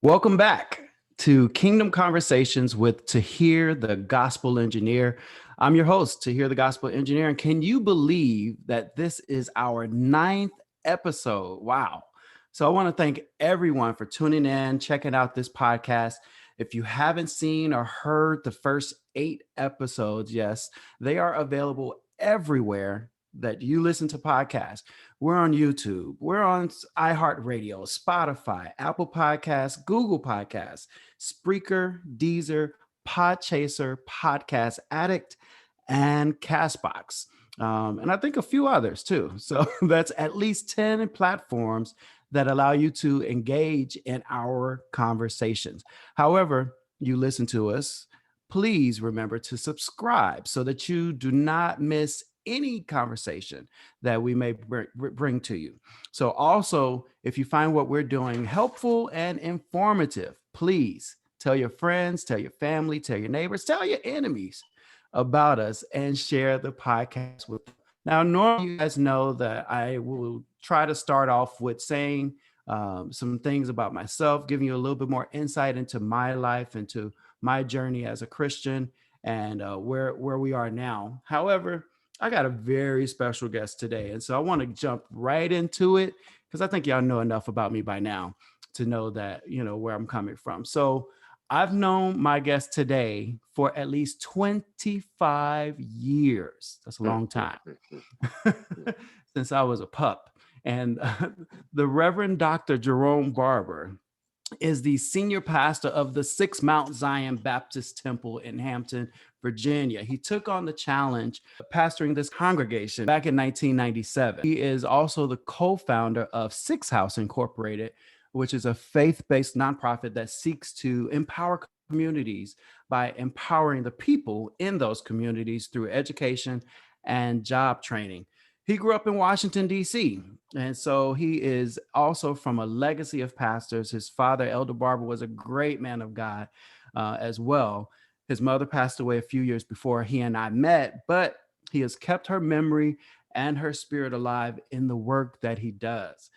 Welcome back to Kingdom Conversations with Tahir the Gospel Engineer. I'm your host, Tahir the Gospel Engineer. And can you believe that this is our ninth episode? Wow. So I want to thank everyone for tuning in, checking out this podcast. If you haven't seen or heard the first 8 episodes, yes, they are available everywhere that you listen to podcasts. We're on YouTube. We're on iHeartRadio, Spotify, Apple Podcasts, Google Podcasts, Spreaker, Deezer, Podchaser, Podcast Addict, and Castbox. And I think a few others too. So that's at least 10 platforms that allow you to engage in our conversations. However, you listen to us, please remember to subscribe so that you do not miss any conversation that we may bring to you. So also, if you find what we're doing helpful and informative, please tell your friends, tell your family, tell your neighbors, tell your enemies about us and share the podcast with them. Now, normally you guys know that I will try to start off with saying some things about myself, giving you a little bit more insight into my life, into my journey as a Christian, and where we are now. However, I got a very special guest today, and so I want to jump right into it because I think y'all know enough about me by now to know that where I'm coming from. So I've known my guest today for at least 25 years. That's a long time. Since I was a pup. And the Reverend Dr. Jerome Barber is the senior pastor of the Six Mount Zion Baptist Temple in Hampton, Virginia. He took on the challenge of pastoring this congregation back in 1997. He is also the co-founder of Six House Incorporated, which is a faith-based nonprofit that seeks to empower communities by empowering the people in those communities through education and job training. He grew up in Washington, D.C., and so he is also from a legacy of pastors. His father, Elder Barber, was a great man of God as well. His mother passed away a few years before he and I met, but he has kept her memory and her spirit alive in the work that he does.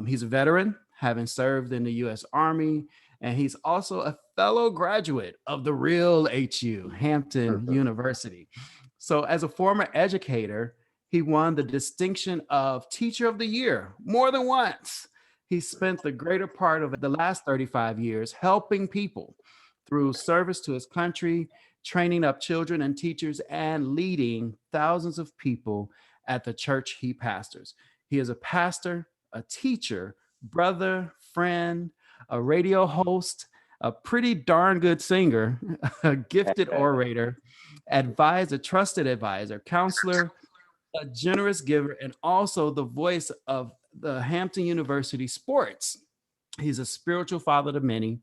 He's a veteran, having served in the U.S. Army, and he's also a fellow graduate of the real HU, Hampton University. So as a former educator, he won the distinction of Teacher of the Year more than once. He spent the greater part of the last 35 years helping people through service to his country, training up children and teachers, and leading thousands of people at the church he pastors. He is a pastor, a teacher, brother, friend, a radio host, a pretty darn good singer, a gifted orator, advisor, trusted advisor, counselor, a generous giver, and also the voice of the Hampton University sports. He's a spiritual father to many,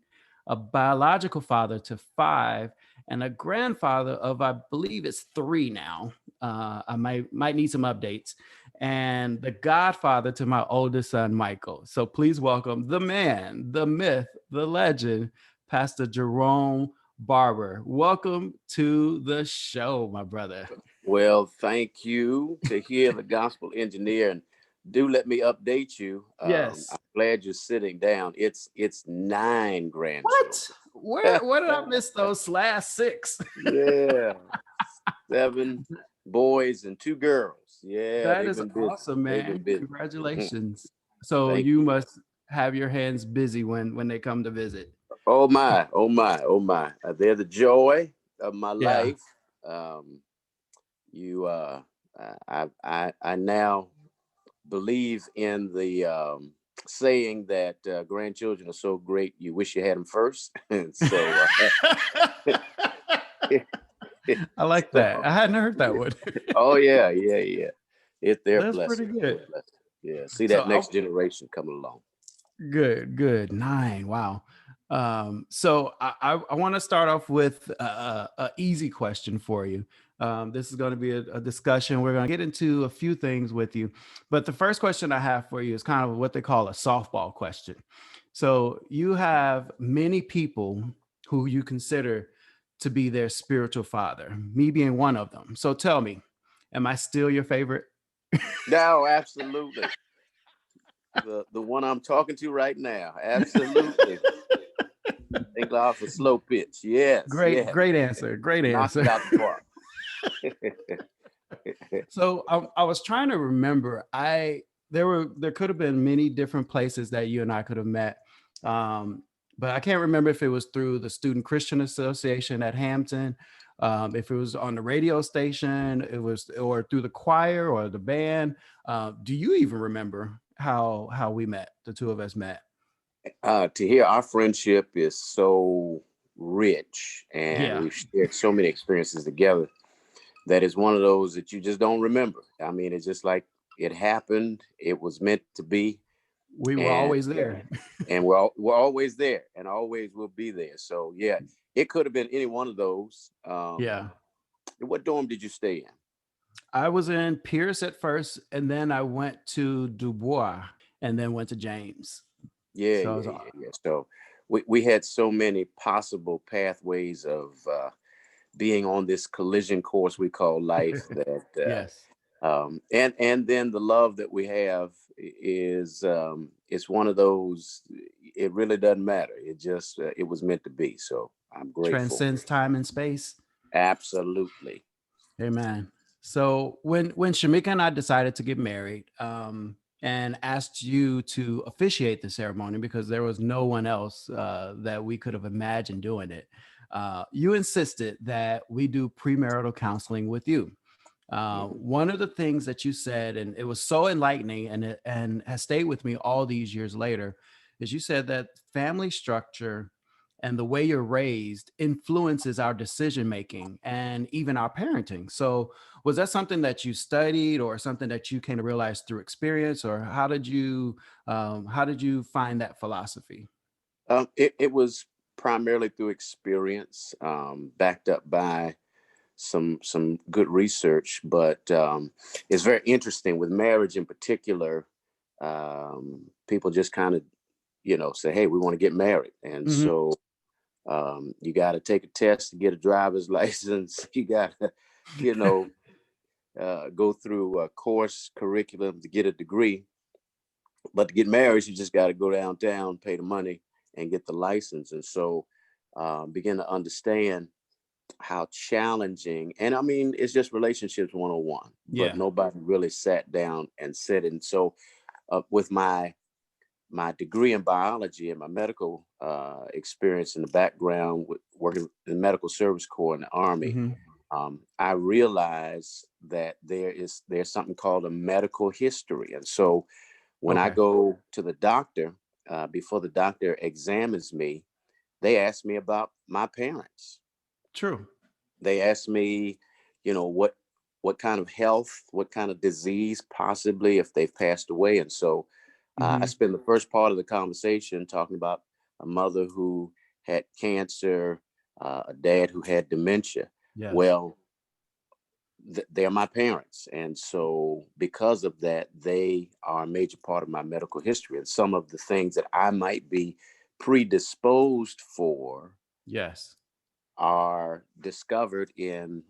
a biological father to 5, and a grandfather of, I believe it's 3 now. I might need some updates. And the godfather to my oldest son, Michael. So please welcome the man, the myth, the legend, Pastor Jerome Barber. Welcome to the show, my brother. Well, thank you, Tahir the Gospel Engineer, and do let me update you. Yes. I'm glad you're sitting down. It's 9 grandchildren. What? Where did I miss those last 6? Yeah, 7 boys and 2 girls. Yeah, That they've is been busy. awesome, They've been man. busy. Congratulations. So Thank you you. must have your hands busy when they come to visit. Oh my, oh my, oh my. They're the joy of my Yeah. life. Um, you, I now believe in the saying that grandchildren are so great you wish you had them first. So, I like that. so I hadn't heard that one. oh yeah, yeah, yeah. It's their That's pretty blessing. Their good. blessing. Yeah. See So that next generation coming along. good. 9. Wow. So I want to start off with a easy question for you. This is going to be a discussion. We're going to get into a few things with you, but the first question I have for you is kind of what they call a softball question. So you have many people who you consider to be their spiritual father, me being one of them. So tell me, am I still your favorite? No, absolutely. The one I'm talking to right now. Absolutely. Cloud for slow pitch. Yes, Great, yes. great answer. Great Knocked answer. it out the park. So I was trying to remember. There could have been many different places that you and I could have met, but I can't remember if it was through the Student Christian Association at Hampton, if it was on the radio station, it was or through the choir or the band. Do you even remember how we met? The two of us met. To hear our friendship is so rich, and Yeah, we've shared so many experiences together that is one of those that you just don't remember. I mean, it's just like it happened. It was meant to be, we were and always there. we're always there, and always will be there. So yeah, it could have been any one of those. Yeah. What dorm did you stay in? I was in Pierce at first, and then I went to Dubois, and then went to James. Yeah, So I yeah, was, yeah, yeah. So we had so many possible pathways of being on this collision course we call life that yes, and then the love that we have is it's one of those. It really doesn't matter. It just it was meant to be. So I'm grateful. transcends time and space. Absolutely. Amen. So when Shamika and I decided to get married, and asked you to officiate the ceremony because there was no one else that we could have imagined doing it, you insisted that we do premarital counseling with you. Mhm. One of the things that you said, and it was so enlightening, and has stayed with me all these years later, is you said that family structure and the way you're raised influences our decision making and even our parenting. So, was that something that you studied, or something that you came to realize through experience, or how did you find that philosophy? It was primarily through experience, backed up by some good research, but it's very interesting with marriage in particular. People just kind of say, hey, we want to get married, and Hmm. so you got to take a test to get a driver's license. You got to you know go through a course curriculum to get a degree, but to get married you just got to go downtown, pay the money, and get the license. And so begin to understand how challenging, and I mean it's just relationships 101, but Yeah. nobody really sat down and said it. And so with my degree in biology and my medical experience in the background with working in the medical service corps in the army, Hmm. I realized that there's something called a medical history. And so when I Okay. go to the doctor, before the doctor examines me, they ask me about my parents. True. They asked me, what kind of health, what kind of disease, possibly if they've passed away. And so I Hmm. spent the first part of the conversation talking about a mother who had cancer, a dad who had dementia. Yes. Well, they're my parents. And so because of that, they are a major part of my medical history. And some of the things that I might be predisposed for Yes. are discovered in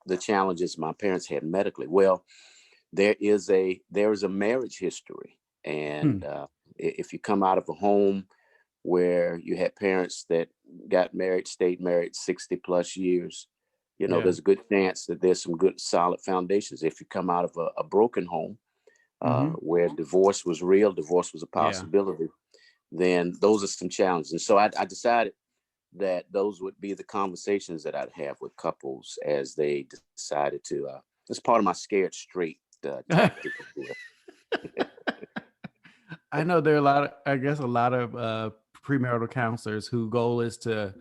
the challenges my parents had medically. Well, there is a marriage history, and Hmm. if you come out of a home where you had parents that got married, stayed married 60 plus years, Yeah. there's a good chance that there's some good solid foundations. If you come out of a broken home Hmm. where divorce was real, divorce was a Yeah. possibility, then those are some challenges. And so I decided that those would be the conversations that I'd have with couples as they decided to. It's part of my scared straight tactic. I know there are a lot of, I guess, a lot of premarital counselors whose goal is to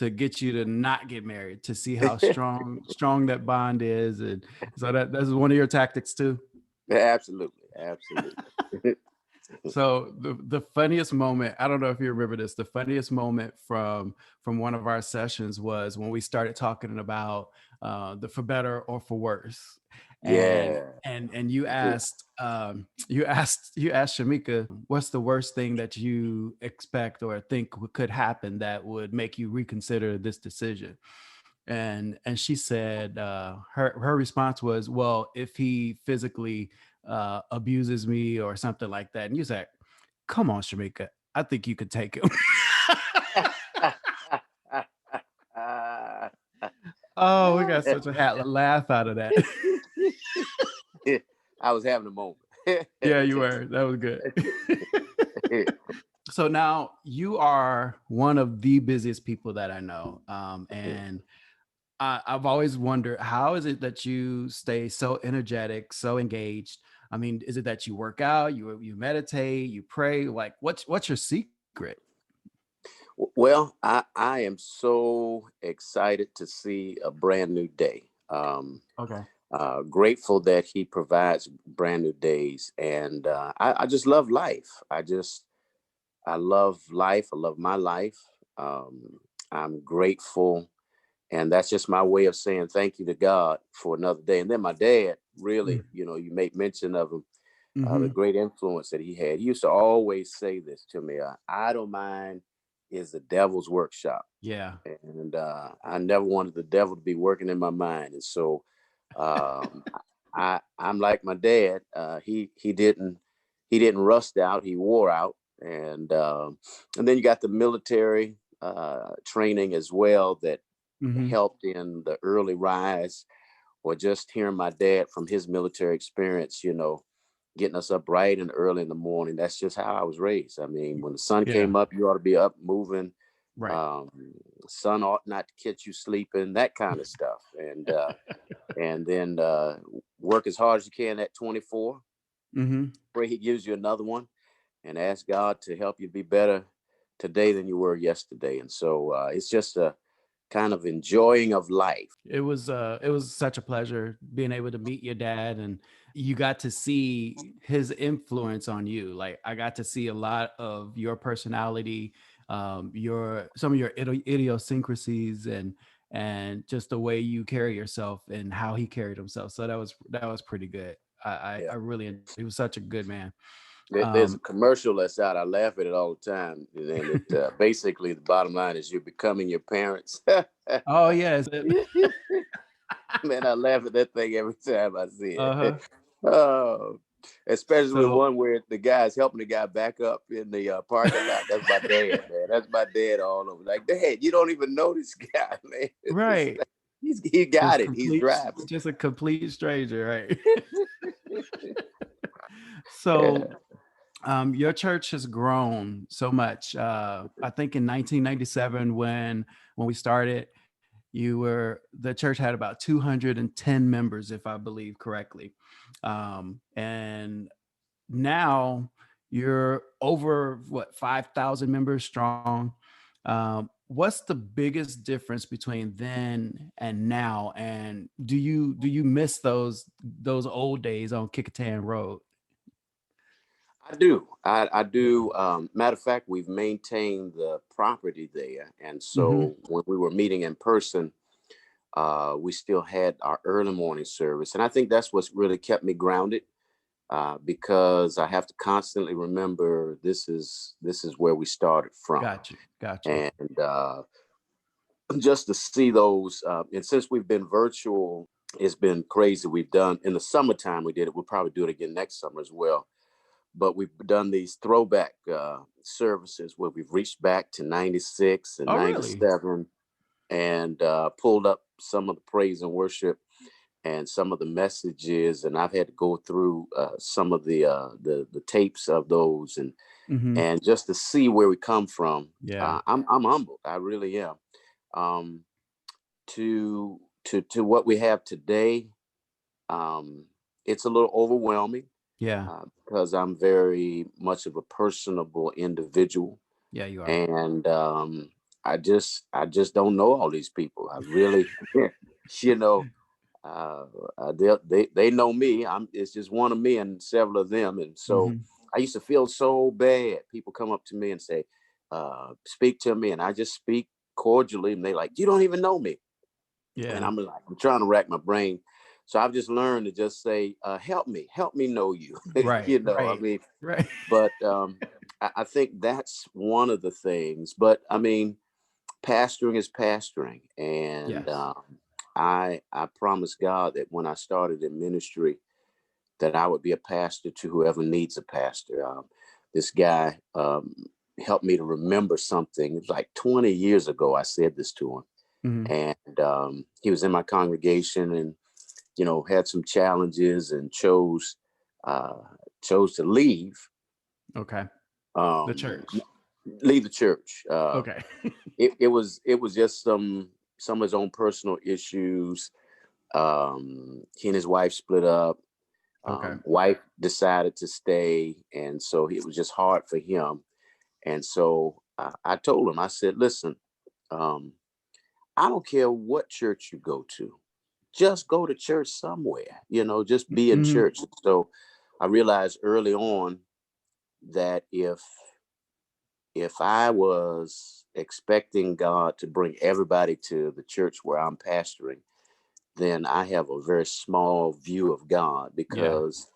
get you to not get married, to see how strong that bond is, and so that's one of your tactics too. Absolutely, absolutely. So the funniest moment, I don't know if you remember this, the funniest moment from one of our sessions was when we started talking about the for better or for worse. And Yeah. you asked you asked Shamika, what's the worst thing that you expect or think could happen that would make you reconsider this decision? And she said, her response was, well, if he physically abuses me or something like that. And you said, come on, Shamika, I think you could take him. Oh, we got such a laugh out of that. I was having a moment. Yeah, you were. That was good. So now you are one of the busiest people that I know. And I've always wondered, how is it that you stay so energetic, so engaged? I mean, is it that you work out, you meditate, you pray? Like, what's your secret? Well, I am so excited to see a brand new day. Okay. Grateful that he provides brand new days, and I just love life. I love life. I love my life. I'm grateful, and that's just my way of saying thank you to God for another day. And then my dad, really, you made mention of him, the Mm-hmm. great influence that he had. He used to always say this to me: "Idle mind is the devil's workshop." Yeah. And I never wanted the devil to be working in my mind. And so um, I'm like my dad. He didn't rust out. He wore out. And then you got the military training as well that Mm-hmm. helped in the early rise, or just hearing my dad from his military experience. Getting us up bright and early in the morning. That's just how I was raised. I mean, when the sun Yeah. came up, you ought to be up moving. Right. um Sun ought not to catch you sleeping, that kind of stuff. And then work as hard as you can at 24. Mm-hmm. Pray he gives you another one, and ask God to help you be better today than you were yesterday. And so it's just a kind of enjoying of life. It was such a pleasure being able to meet your dad, and you got to see his influence on you. Like, I got to see a lot of your personality, your some of your idiosyncrasies, and just the way you carry yourself and how he carried himself. So that was pretty good. I Yeah. really, he was such a good man. There's a Um, commercial that's out. I laugh at it all the time. And it basically, the bottom line is you're becoming your parents. oh yes. Man, I laugh at that thing every time I see it. Uh-huh. Oh, especially with So one where the guy's helping the guy back up in the parking lot. That's my dad, man. That's my dad all over. Like, Dad, you don't even know this guy, man. right. He got Just it. He's complete, driving. just a complete stranger, right? Yeah. So, your church has grown so much. I think in 1997, when we started, the church had about 210 members, if I believe correctly, and now you're over, what, 5,000 members strong. What's the biggest difference between then and now? And do you miss those old days on Kickatan Road? I do. I do. Matter of fact, we've maintained the property there. And Hmm. so when we were meeting in person, we still had our early morning service. And I think that's what's really kept me grounded, because I have to constantly remember this is where we started from. Got you. Got you. And just to see those, and since we've been virtual, it's been crazy. We've done in the summertime, we did it. We'll probably do it again next summer as well. But we've done these throwback services where we've reached back to 96 and Oh, really? 97, and pulled up some of the praise and worship and some of the messages. And I've had to go through some of the tapes of those, Hmm. and just to see where we come from. Yeah. I'm humbled. I really am. Um, to what we have today, um, it's a little overwhelming, Yeah. because I'm very much of a personable individual, Yeah, you are. and I just don't know all these people. I really, you know, uh, they know me. It's just one of me and several of them, and so Hmm. I used to feel so bad. People come up to me and say, "Speak to me," and I just speak cordially, and they like, "You don't even know me." And Yeah. I'm like, I'm trying to rack my brain. So I've just learned to just say, help me know you. Right. I Right. mean, Right. but I think that's one of the things. But I mean, pastoring is pastoring. And Yes. I promised God that when I started in ministry, that I would be a pastor to whoever needs a pastor. This guy helped me to remember something. It was like 20 years ago, I said this to him. Mhm. and he was in my congregation, and had some challenges, and uh, chose to leave, Okay. The um, church. leave the church. Okay. It was just some of his own personal issues. He and his wife split up. Okay. Wife decided to stay, and so it was just hard for him. And so I told him, I said, listen, um, I don't care what church you go to, just go to church somewhere, just be in Mhm. church. So I realized early on that if I was expecting God to bring everybody to the church where I'm pastoring, then I have a very small view of God, Yeah. because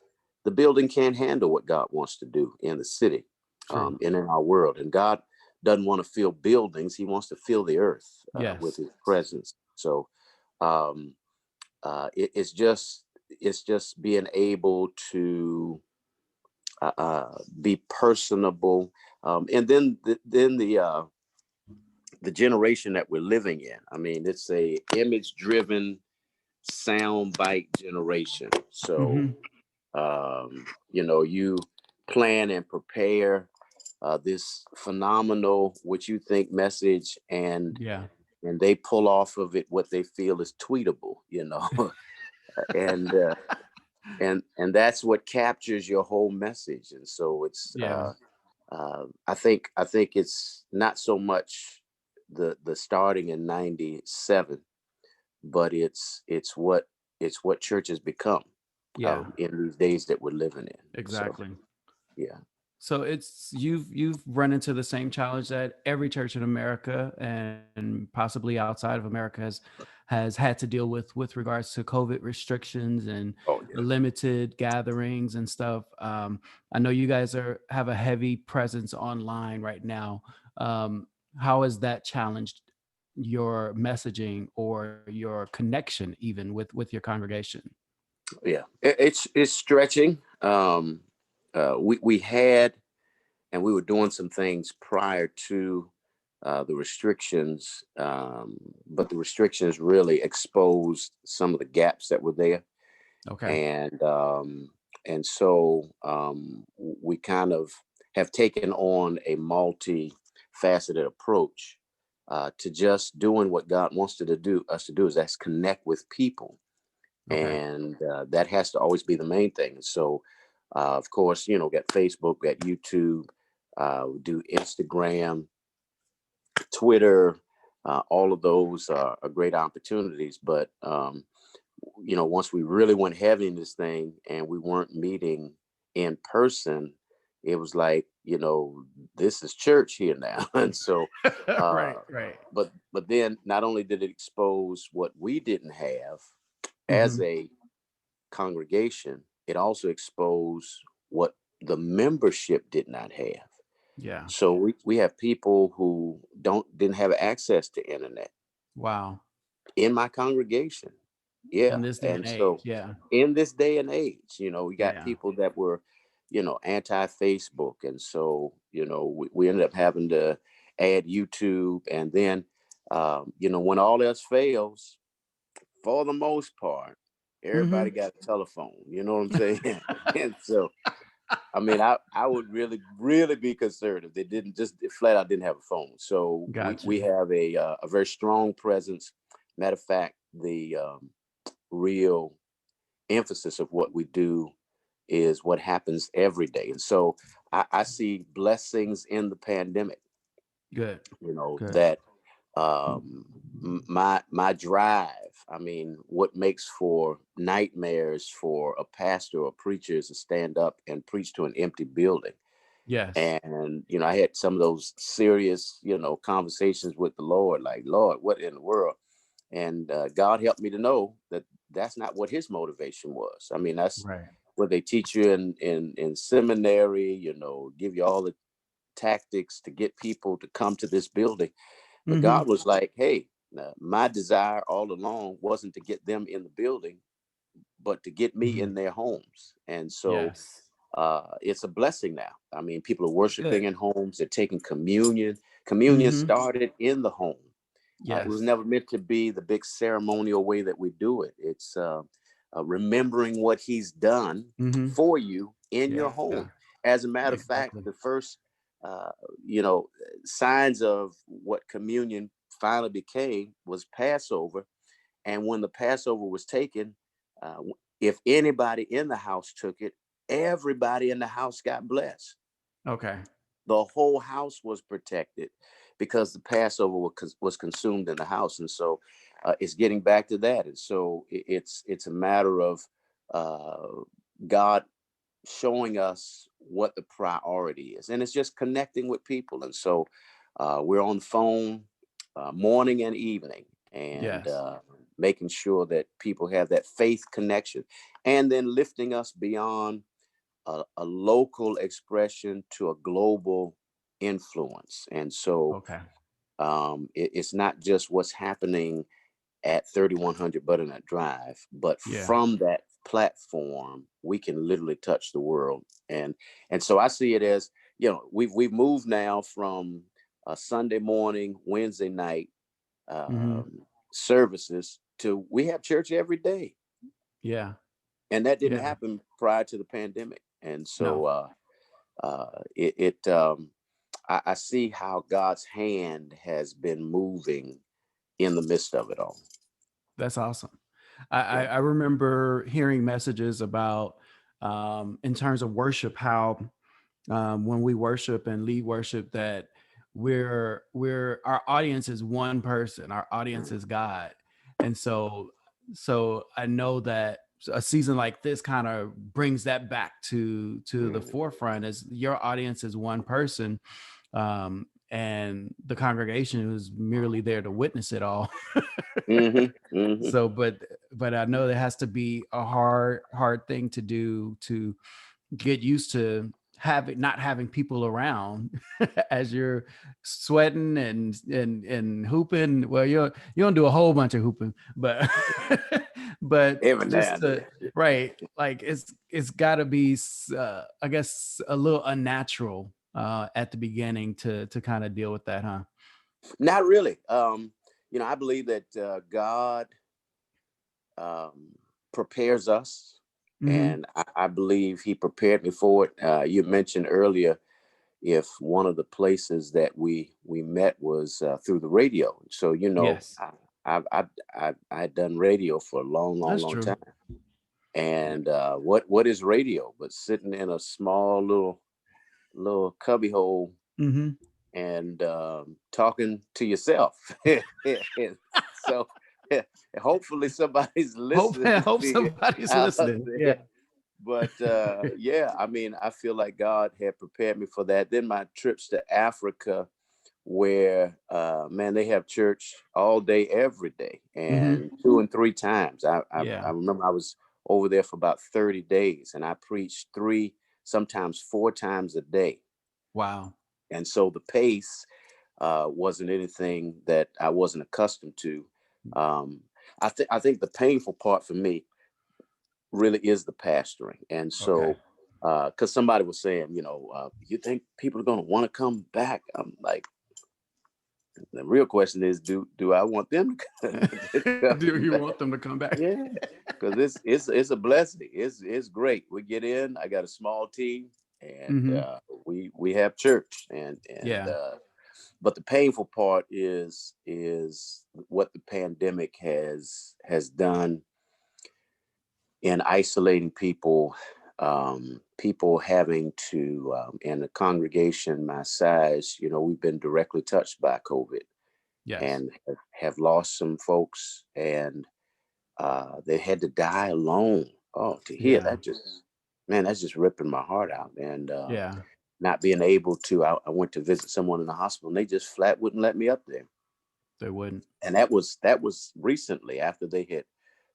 the building can't handle what God wants to do in the city, True. and in our world. And God doesn't want to fill buildings; He wants to fill the earth with Yes. His presence. So um, it's just being able to be personable, and then the generation that we're living in. I mean, it's a image driven sound bite generation. So, Mhm. you plan and prepare this phenomenal, what you think, message, and Yeah. they pull off of it what they feel is tweetable, and that's what captures your whole message. And so it's Yeah. I think it's not so much the starting in '97, but it's what church has become Yeah. in these days that we're living in. So Exactly. yeah, So it's you've run into the same challenge that every church in America and possibly outside of America has had to deal with regards to COVID restrictions and oh yeah, limited gatherings and stuff. I know you guys have a heavy presence online right now. How has that challenged your messaging or your connection even with your congregation? yeah. It's stretching. We had, and we were doing some things prior to the restrictions, but the restrictions really exposed some of the gaps that were there. Okay. And um, and so we kind of have taken on a multi-faceted approach to just doing what God wants us to do, is that's connect with people, Okay. and that has to always be the main thing. So, of course, got Facebook, got YouTube, we do Instagram, Twitter. All of those are great opportunities, but once we really went heavy in this thing and we weren't meeting in person, it was like, this is church here now. And so, Right. uh, Right. but then not only did it expose what we didn't have as Hmm. a congregation, it also exposed what the membership did not have. Yeah. So we have people who didn't have access to internet Wow. in my congregation. Yeah. In this day and And age, so yeah. in this day and age, we got Yeah. people that were, anti Facebook. And so, we ended up having to add YouTube. And then, when all else fails, for the most part, everybody Mhm. got a telephone. You know what I'm saying? And so, I mean, I would really, really be concerned if they didn't just flat out didn't have a phone. So we Gotcha. have a very strong presence. Matter of fact, the real emphasis of what we do is what happens every day. And so I see blessings in the pandemic, Good. Good. that my drive. I mean, what makes for nightmares for a pastor or preacher is to stand up and preach to an empty building. Yes. And I had some of those serious conversations with the Lord, like, Lord, what in the world? And God helped me to know that that's not what His motivation was. I mean, that's Right. what they teach you in seminary, give you all the tactics to get people to come to this building. But Mhm. God was like, hey, my desire all along wasn't to get them in the building, but to get me Mhm. in their homes. And so Yes. it's a blessing now. I mean, people are worshiping Good. in homes, they're taking communion. Communion Mhm. started in the home. It was Yes. never meant to be the big ceremonial way that we do it. It's remembering what he's done Hmm. for you in your Yeah. home. As a matter of fact, Exactly. the first, uh, you know, signs of what communion finally became was Passover. And when the Passover was taken, if anybody in the house took it, everybody in the house got blessed. Okay. The whole house was protected because the Passover was consumed in the house, and so it's getting back to that. And so it's a matter of uh, God showing us what the priority is, and it's just connecting with people. And so we're on the phone morning and evening, and Yes. making sure that people have that faith connection, and then lifting us beyond a local expression to a global influence. And so Okay. it's not just what's happening at 3100 Butternut Drive, but Yeah. from that platform, we can literally touch the world. And so I see it as, we've moved now from a Sunday morning, Wednesday night Hmm. services to we have church every day, Yeah. and that didn't Yeah. happen prior to the pandemic. And No, so I see how God's hand has been moving in the midst of it all. that's awesome. I, I, Yeah. I remember hearing messages about, in terms of worship, how when we worship and lead worship, that we're our audience is one person. Our audience is God. And so I know that a season like this kind of brings that back to the forefront, as your audience is one person, and the congregation is merely there to witness it all. Hmm. Hmm. So but I know there has to be a hard thing to do to get used to having not having people around as you're sweating and hooping. Well, you don't do a whole bunch of hooping, but but Every now just and then. to, right, like it's got to be I guess a little unnatural at the beginning to kind of deal with that, huh? Not really. I believe that God um, prepares us, Hmm. and I believe He prepared me for it. You mentioned earlier if one of the places that we met was through the radio. So Yes, I had done radio for a long, long, that's long true. time. And what is radio but sitting in a small little cubby hole Hmm. and talking to yourself. And so hopefully somebody's Hope listening hope to you somebody's out listening. Yeah. there. But yeah, I mean, I feel like God had prepared me for that. Then my trips to Africa, where man, they have church all day, every day, Hmm. and two and three times. I Yeah. remember I was over there for about 30 days, and I preached three, sometimes four times a day. Wow. And so the pace wasn't anything that I wasn't accustomed to. Um, I think the painful part for me really is the pastoring. And Okay. so, because somebody was saying, you think people are going to want to come back? I'm like, the real question is, do I want them to Do come you back? want them to come back? Yeah, because it's a blessing. It's great. We get in. I got a small team, and Hmm. we have church, and Yeah. but the painful part is what the pandemic has done in isolating people. People having to, in a congregation my size, we've been directly touched by COVID, Yes. and have lost some folks, and they had to die alone. Oh, to hear Yeah. that, just man, that's just ripping my heart out. And Yeah. not being able to, I went to visit someone in the hospital, and they just flat wouldn't let me up there. They wouldn't. And that was recently after they had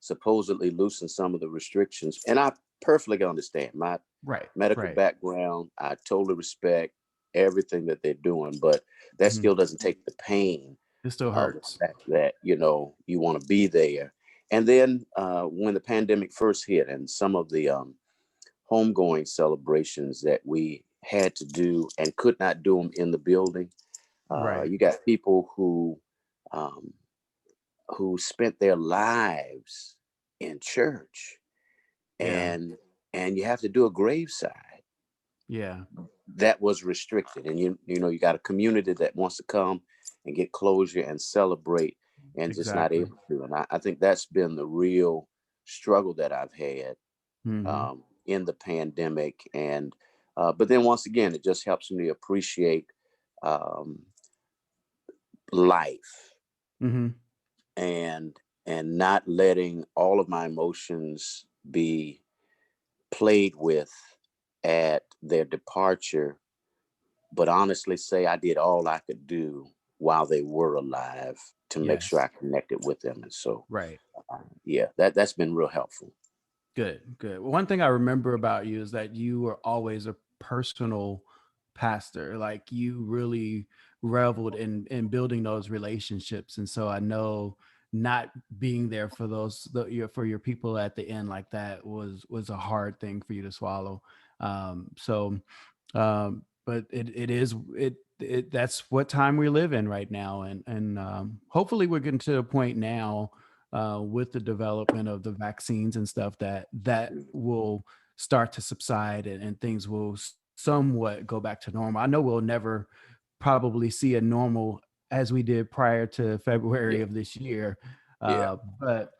supposedly loosened some of the restrictions. And I perfectly understand my Right. medical Right. background. I totally respect everything that they're doing, but that Hmm. still doesn't take the pain It still of the hurts. fact that you want to be there. And then when the pandemic first hit, and some of the homegoing celebrations that we had to do and could not do them in the building, Right. you got people who um, who spent their lives in church, Yeah. and you have to do a graveside Yeah. that was restricted, and you got a community that wants to come and get closure and celebrate, and just not Exactly. able to. And I think that's been the real struggle that I've had Hmm. in the pandemic. And but then once again, it just helps me appreciate um, life, Hmm. and not letting all of my emotions be played with at their departure, but honestly say I did all I could do while they were alive to make sure I Yes. connected with them. And so, Right. yeah, that's been real helpful. Good, good. One thing I remember about you is that you were always a personal pastor. Like you really reveled in building those relationships. And so I know not being there for for your people at the end like that was a hard thing for you to swallow. But it is that's what time we live in right now. And hopefully we're getting to a point now with the development of the vaccines and stuff that Mhm. will start to subside and things will somewhat go back to normal. I know we'll never probably see a normal as we did prior to February Yeah, of this year, yeah, uh, but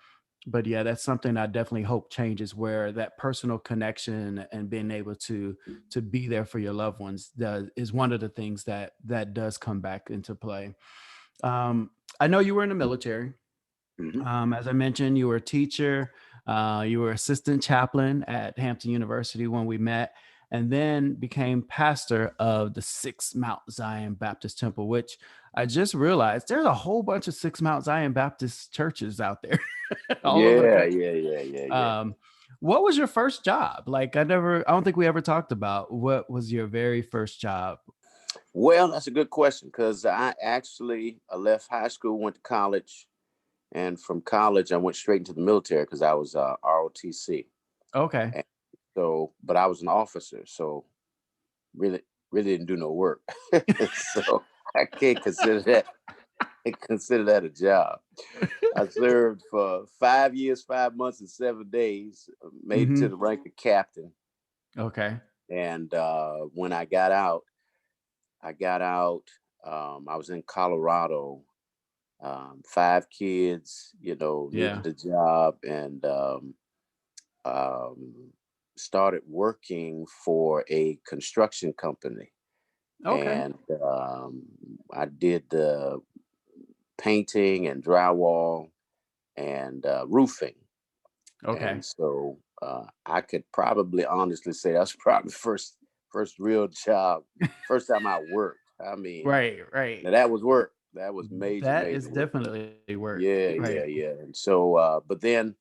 but yeah, that's something I definitely hope changes where that personal connection and being able to be there for your loved ones is one of the things that does come back into play. Um, I know you were in the military. hmm As I mentioned, you were a teacher, you were assistant chaplain at Hampton University when we met, and then became pastor of the Six Mount Zion Baptist Temple, which I just realized there's a whole bunch of Six Mount Zion Baptist churches out there all over the yeah, country. yeah, yeah, yeah, yeah. Um, what was your first job? Like, I don't think we ever talked about what was your very first job. Well, that's a good question, because I actually left high school, went to college, and from college I went straight into the military because I was ROTC. Okay. And so, but I was an officer, so really, really didn't do no work. So I can't consider that a job. I served for 5 years, 5 months, and 7 days. Made it to Hmm. the rank of captain, Okay. and when I got out, I got out. I was in Colorado. 5 kids, Yeah. needed a job, and um, started working for a construction company. Okay. And I did the painting and drywall and roofing. Okay. And so I could probably honestly say that's probably first real job, first time I worked. I mean, Right. Right. now that was work. That was major, That major is work. definitely work, Yeah, yeah, right. yeah. And so, but then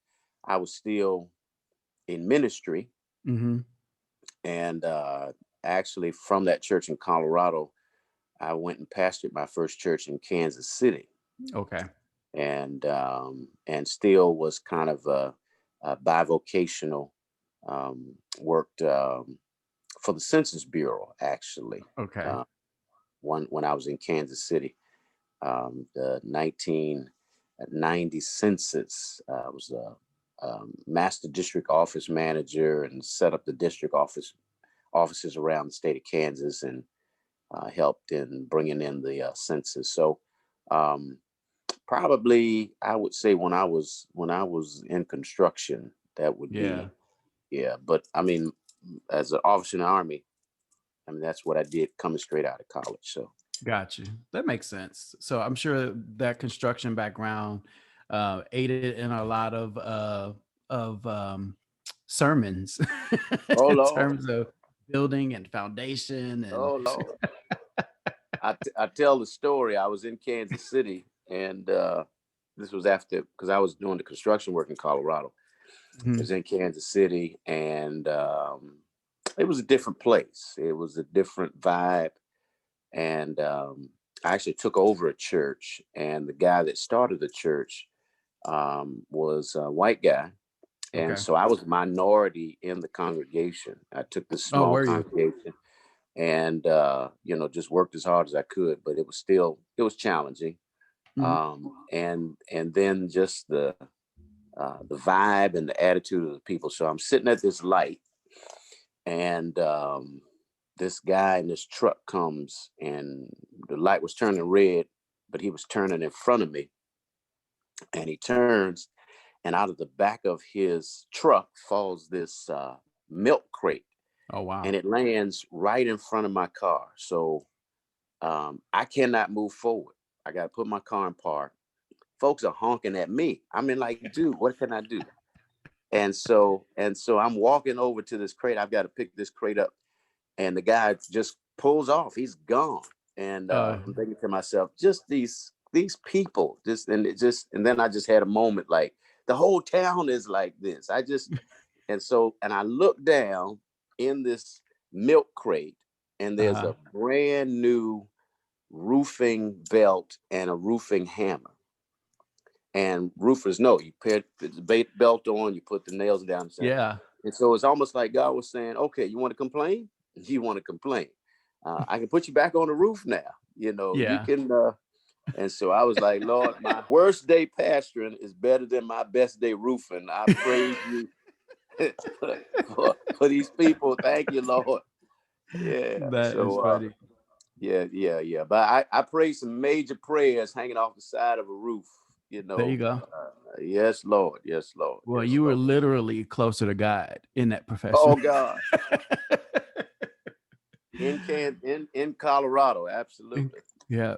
I was still in ministry, Mhm. and actually from that church in Colorado, I went and pastored my first church in Kansas City, Okay. and still was kind of a bivocational. Worked for the Census Bureau, actually. Okay. Uh, one when I was in Kansas City, the 1990 census. I was a master district office manager and set up the district offices around the state of Kansas, and helped in bringing in the census. So um, probably I would say when I was in construction, that would Yeah. be, yeah. But I mean, as an officer in the army, I mean that's what I did coming straight out of college. So Got you. That makes sense. So I'm sure that construction background aided in a lot of sermons oh in Lord, terms of building and foundation and oh Lord. I tell the story. I was in Kansas City, and this was after, because I was doing the construction work in Colorado. I Mhm. was in Kansas City, and it was a different place. It was a different vibe, and I actually took over a church, and the guy that started the church was a white guy, and Okay. so I was a minority in the congregation. I took this Oh, small were you? congregation, and just worked as hard as I could, but it was challenging. Mhm. And then just the vibe and the attitude of the people. So I'm sitting at this light, and this guy in this truck comes, and the light was turning red, but he was turning in front of me, and he turns, and out of the back of his truck falls this milk crate, Oh, and wow. it lands right in front of my car. So I cannot move forward. I got to put my car in park. Folks are honking at me. I mean, like, dude, what can I do? And so I'm walking over to this crate. I've got to pick this crate up, and the guy just pulls off. He's gone. And Uh, I'm thinking to myself, just these people, and then I just had a moment like the whole town is like this. And I look down in this milk crate, and there's uh-huh. a brand new roofing belt and a roofing hammer. And roofers know you put the belt on, you put the nails down. Yeah. And so it's almost like God was saying, okay, you want to complain? You want to complain. I can put you back on the roof now. You Yeah. can. And so I was like, Lord, my worst day pastoring is better than my best day roofing. I praise you for these people. Thank you, Lord. Yeah. That is So, funny. yeah. But I prayed some major prayers hanging off the side of a roof. You There you know, go. yes, Lord. Yes, Lord. Well, Yes, you were Lord. literally closer to God in that profession. Oh God. In Colorado, absolutely. Yeah.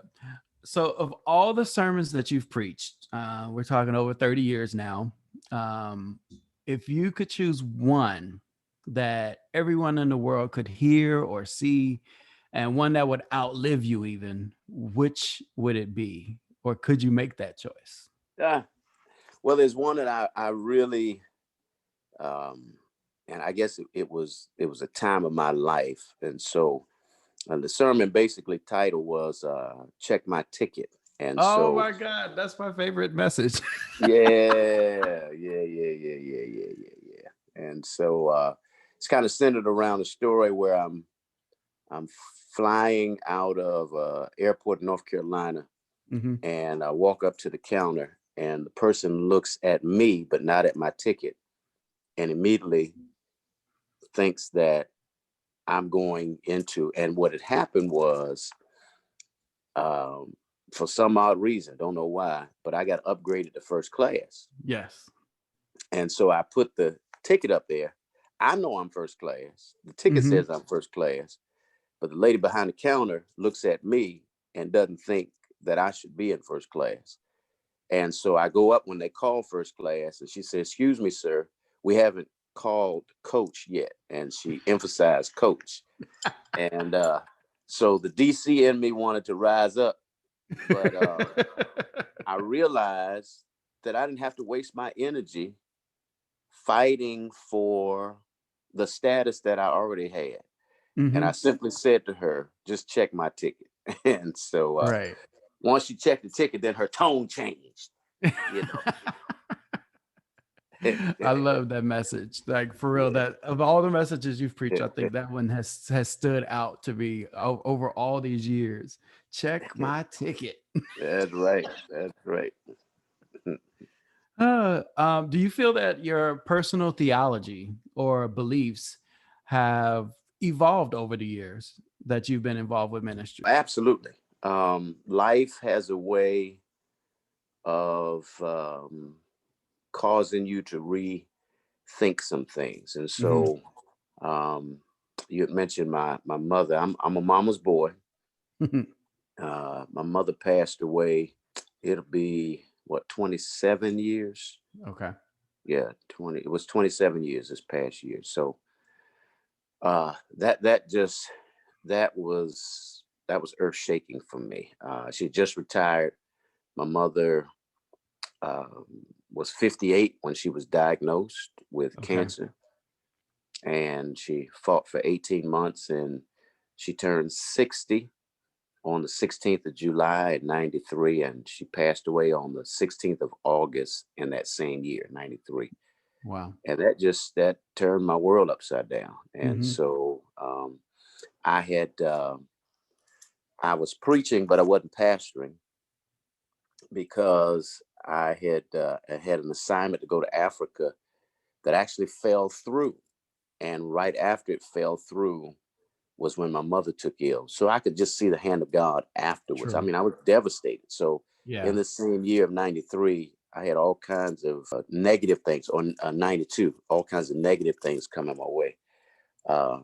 So, of all the sermons that you've preached, we're talking over 30 years now. Um, if you could choose one that everyone in the world could hear or see, and one that would outlive you, even, which would it be? Or could you make that choice? Yeah. Well, there's one that I really, um, and I guess it was a time of my life, and so the sermon basically title was "Check My Ticket," and Oh so my God, that's my favorite message. yeah. And so it's kind of centered around a story where I'm flying out of airport in North Carolina, Hmm. and I walk up to the counter, and the person looks at me but not at my ticket, and immediately thinks that I'm going into. And what had happened was, um, for some odd reason, don't know why, but I got upgraded to first class. Yes. And so I put the ticket up there. I know I'm first class. The ticket Hmm. says I'm first class, but the lady behind the counter looks at me and doesn't think that I should be in first class. And so I go up when they call first class, and she says, "Excuse me, sir, we haven't called coach yet." And she emphasized coach. And so the DC in me wanted to rise up, but I realized that I didn't have to waste my energy fighting for the status that I already had. And I Hmm. simply said to her, just check my ticket. And so Right. once she checked the ticket, then her tone changed, you I love that message. Like, for real, that of all the messages you've preached, I think that one has stood out to me over all these years. Check my ticket. That's right. That's right. Do you feel that your personal theology or beliefs have evolved over the years that you've been involved with ministry? Absolutely. Life has a way of causing you to rethink some things. And Hmm. so um, you had mentioned my mother. I'm a mama's boy. My mother passed away. It'll be what, 27 years? Okay. Yeah, 20. It was 27 years this past year. So that was earth shaking for me. She just retired. My mother um, was 58 when she was diagnosed with Okay. cancer, and she fought for 18 months, and she turned 60 on the 16th of July in 93, and she passed away on the 16th of August in that same year, 93. Wow. And that turned my world upside down. And Hmm. so I had I was preaching, but I wasn't pastoring. because I had an assignment to go to Africa that actually fell through. And right after it fell through was when my mother took ill. So I could just see the hand of God afterwards. I True. mean, I was devastated. So in Yeah. the same year of 93, I had all kinds of negative things, or 92, all kinds of negative things coming my way. Uh,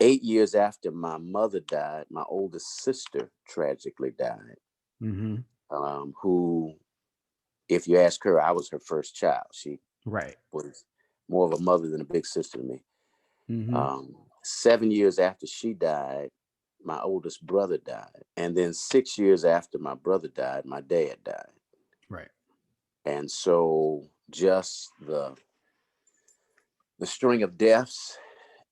8 years after my mother died, my oldest sister tragically died, Mm-hmm. who, if you ask her, I was her first child. She Right. was more of a mother than a big sister to me. Mm-hmm. 7 years after she died, my oldest brother died. And then 6 years after my brother died, my dad died. Right. And so just the string of deaths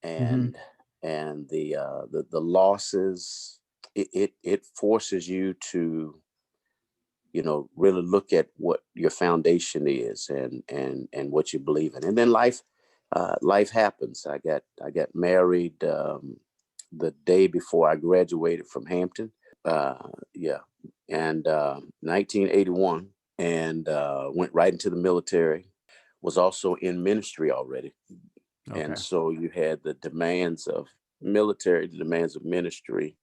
Mm-hmm. and the losses, it forces you to, really look at what your foundation is and what you believe in. And then life happens. I got married the day before I graduated from Hampton. Yeah, and 1981, and went right into the military. Was also in ministry already, and Okay. so you had the demands of military, the demands of ministry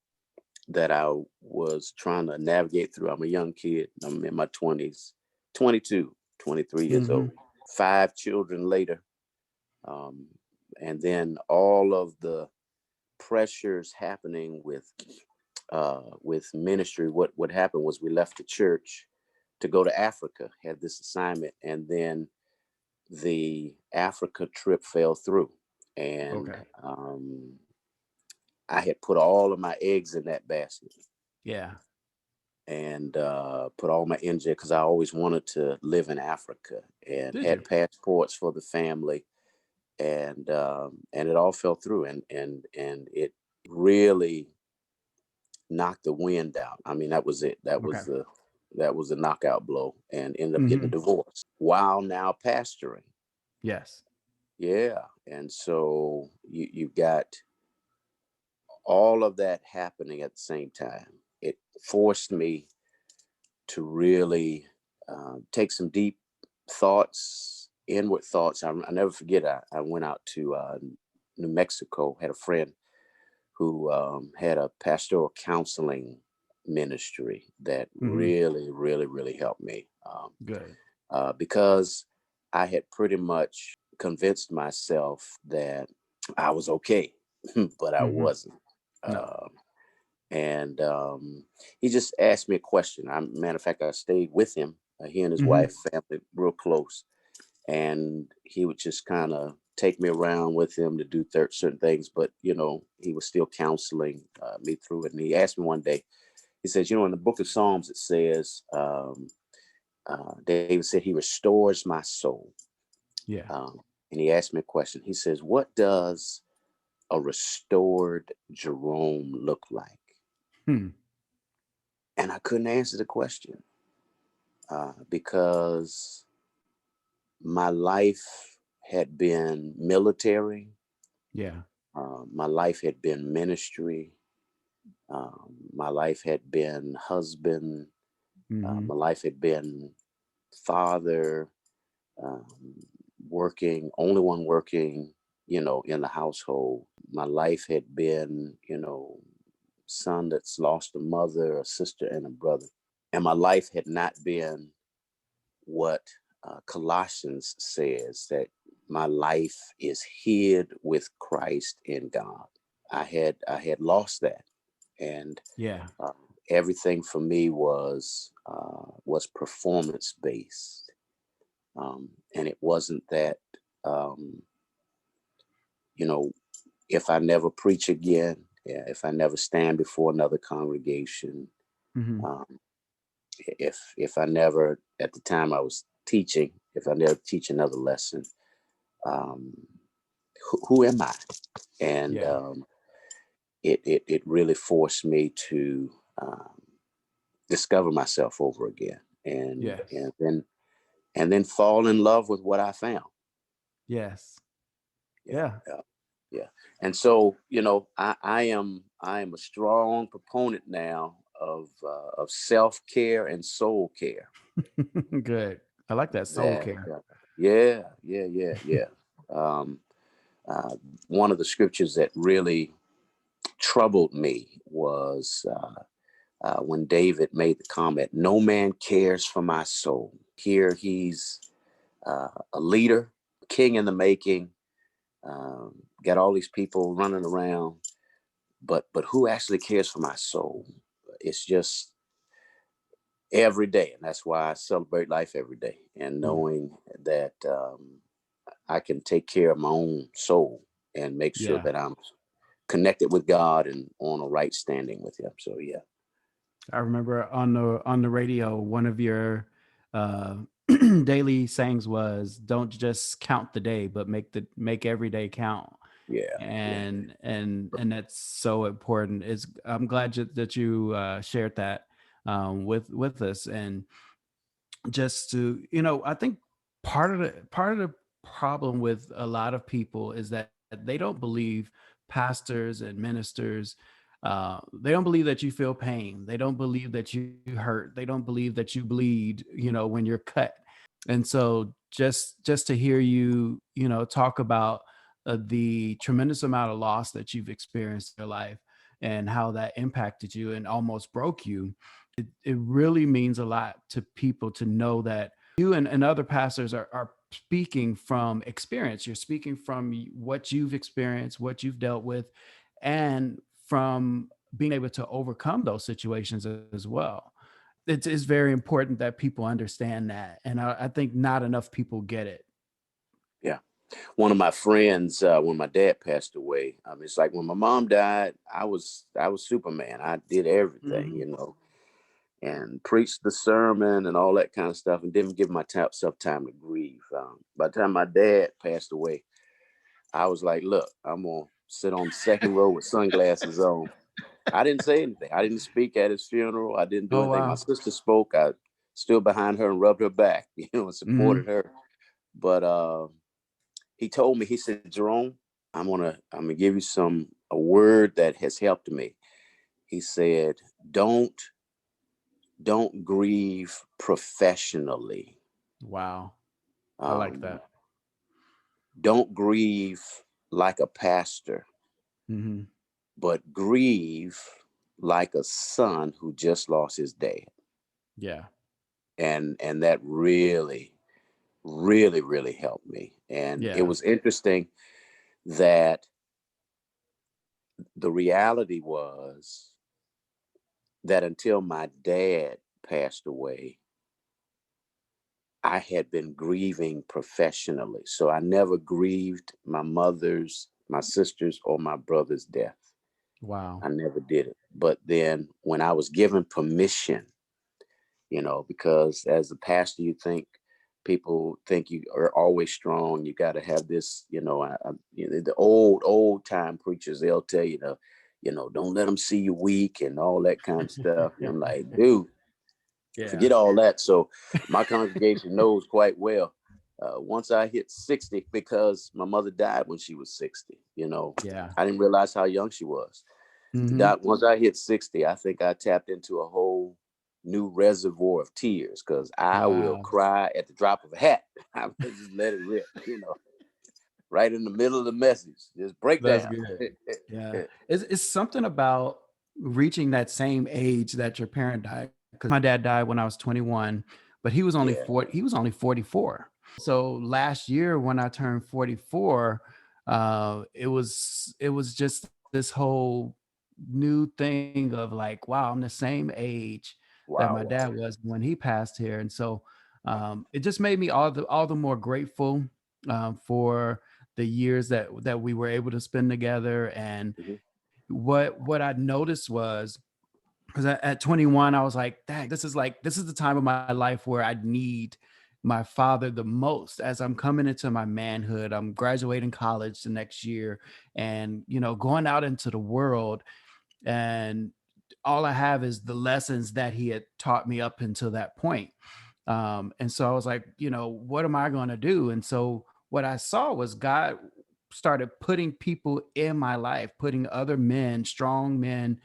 that I was trying to navigate through. I'm a young kid. I'm in my 20s, 22, 23 years Mm-hmm. old. 5 children later, um, and then all of the pressures happening with ministry. What happened was we left the church to go to Africa, had this assignment, and then the Africa trip fell through, and Okay. I had put all of my eggs in that basket, Yeah. and put all my energy, because I always wanted to live in Africa and Did had you? passports for the family, and it all fell through, and it really knocked the wind out. I mean, that was it. Okay. That was the knockout blow, and ended up getting a Mm-hmm. divorce while now pastoring. Yes. Yeah, and so you got all of that happening at the same time. It forced me to really take some deep thoughts, inward thoughts. I never forget. I went out to New Mexico. Had a friend who had a pastoral counseling ministry that Mm-hmm. really, really, really helped me, Good. because I had pretty much convinced myself that I was okay, but I Mm-hmm. wasn't. No. Um, and he just asked me a question. Matter of fact, I stayed with him. He and his Mm-hmm. wife, family, real close, and he would just kind of take me around with him to do certain things. But he was still counseling me through it. And he asked me one day. He says, in the Book of Psalms it says, David said, "He restores my soul." Yeah. And he asked me a question. He says, "What does a restored Jerome look like?" Hmm. And I couldn't answer the question because my life had been military. Yeah. My life had been ministry. My life had been husband. Mm-hmm. My life had been father, um, working, only one working, in the household. My life had been, son that's lost a mother, a sister, and a brother. And my life had not been what Colossians says, that my life is hid with Christ in God. I had lost that, and Yeah. uh, everything for me was performance based, and it wasn't that. Um, you know, if I never preach again, yeah, if I never stand before another congregation, Mm-hmm. um, if I never, at the time I was teaching, if I never teach another lesson, um, who am I? And Yeah. it really forced me to discover myself over again, and Yes. and then and then fall in love with what I found. Yes. Yeah, Yeah. yeah, yeah. And so I am a strong proponent now of self-care and soul care. Good. I like that soul That care. yeah, yeah, yeah, yeah. Um, uh, One of the scriptures that really troubled me was when David made the comment, "No man cares for my soul." Here he's a leader, king in the making, got all these people running around, but who actually cares for my soul? It's just every day, and that's why I celebrate life every day, and Mm. knowing that I can take care of my own soul and make sure Yeah. that I'm connected with God and on a right standing with Him. So yeah, I remember on the radio, one of your uh, daily sayings was, "Don't just count the day, but make every day count." yeah, yeah, And that's so important. Is I'm glad that you shared that with us, and just to I think part of the problem with a lot of people is that they don't believe pastors and ministers. They don't believe that you feel pain. They don't believe that you hurt. They don't believe that you bleed when you're cut. And so just to hear you talk about the tremendous amount of loss that you've experienced in your life and how that impacted you and almost broke you, it really means a lot to people to know that you and other pastors are speaking from experience. You're speaking from what you've experienced, what you've dealt with, and from being able to overcome those situations as well. It's very important that people understand that. And I think not enough people get it. yeah. One of my friends, when my dad passed away, it's like when my mom died, I was Superman. I did everything, Mhm. and preached the sermon and all that kind of stuff, and didn't give myself time to grieve. By the time my dad passed away, I was like, "Look, I'm gonna sit on the second row with sunglasses on." I didn't say anything. I didn't speak at his funeral. I didn't do Oh, anything. My wow. sister spoke. I stood behind her and rubbed her back, and supported Mhm. her. But he told me, he said, "Jerome, I'm gonna give you a word that has helped me." He said, "Don't don't grieve professionally. Wow. I like Um, that. don't grieve like a pastor, Mhm. but grieve like a son who just lost his dad." Yeah. And that really, really, really helped me. And it Yeah. was interesting that the reality was that until my dad passed away, I had been grieving professionally. So I never grieved my mother's, my sister's, or my brother's death. Wow. I never did it. But then when I was given permission, because as a pastor, you think people think you are always strong. You got to have this, the old time preachers, they'll tell you, don't let them see you weak and all that kind of stuff. And I'm like, dude, Yeah. forget all that. So my congregation knows quite well. Once I hit 60, because my mother died when she was 60, Yeah. I didn't realize how young she was. Mhm. Once I hit 60, I think I tapped into a whole new reservoir of tears, because I will Wow. cry at the drop of a hat. I just let it rip, right in the middle of the message. Just break That's down. good. Yeah. It's something about reaching that same age that your parent died. Because my dad died when I was 21, but Yeah. he was only 44. So last year when I turned 44, it was just this whole new thing of like, wow, I'm the same age that Wow. my Wow. dad was when he passed here. And so it just made me all the more grateful for the years that we were able to spend together. And Mhm. what I noticed was, because at 21 I was like, dang, this is the time of my life where I need my father the most. As I'm coming into my manhood, I'm graduating college the next year, and going out into the world, and all I have is the lessons that he had taught me up until that point. And so I was like, what am I going to do? And so what I saw was God started putting people in my life, putting other men, strong men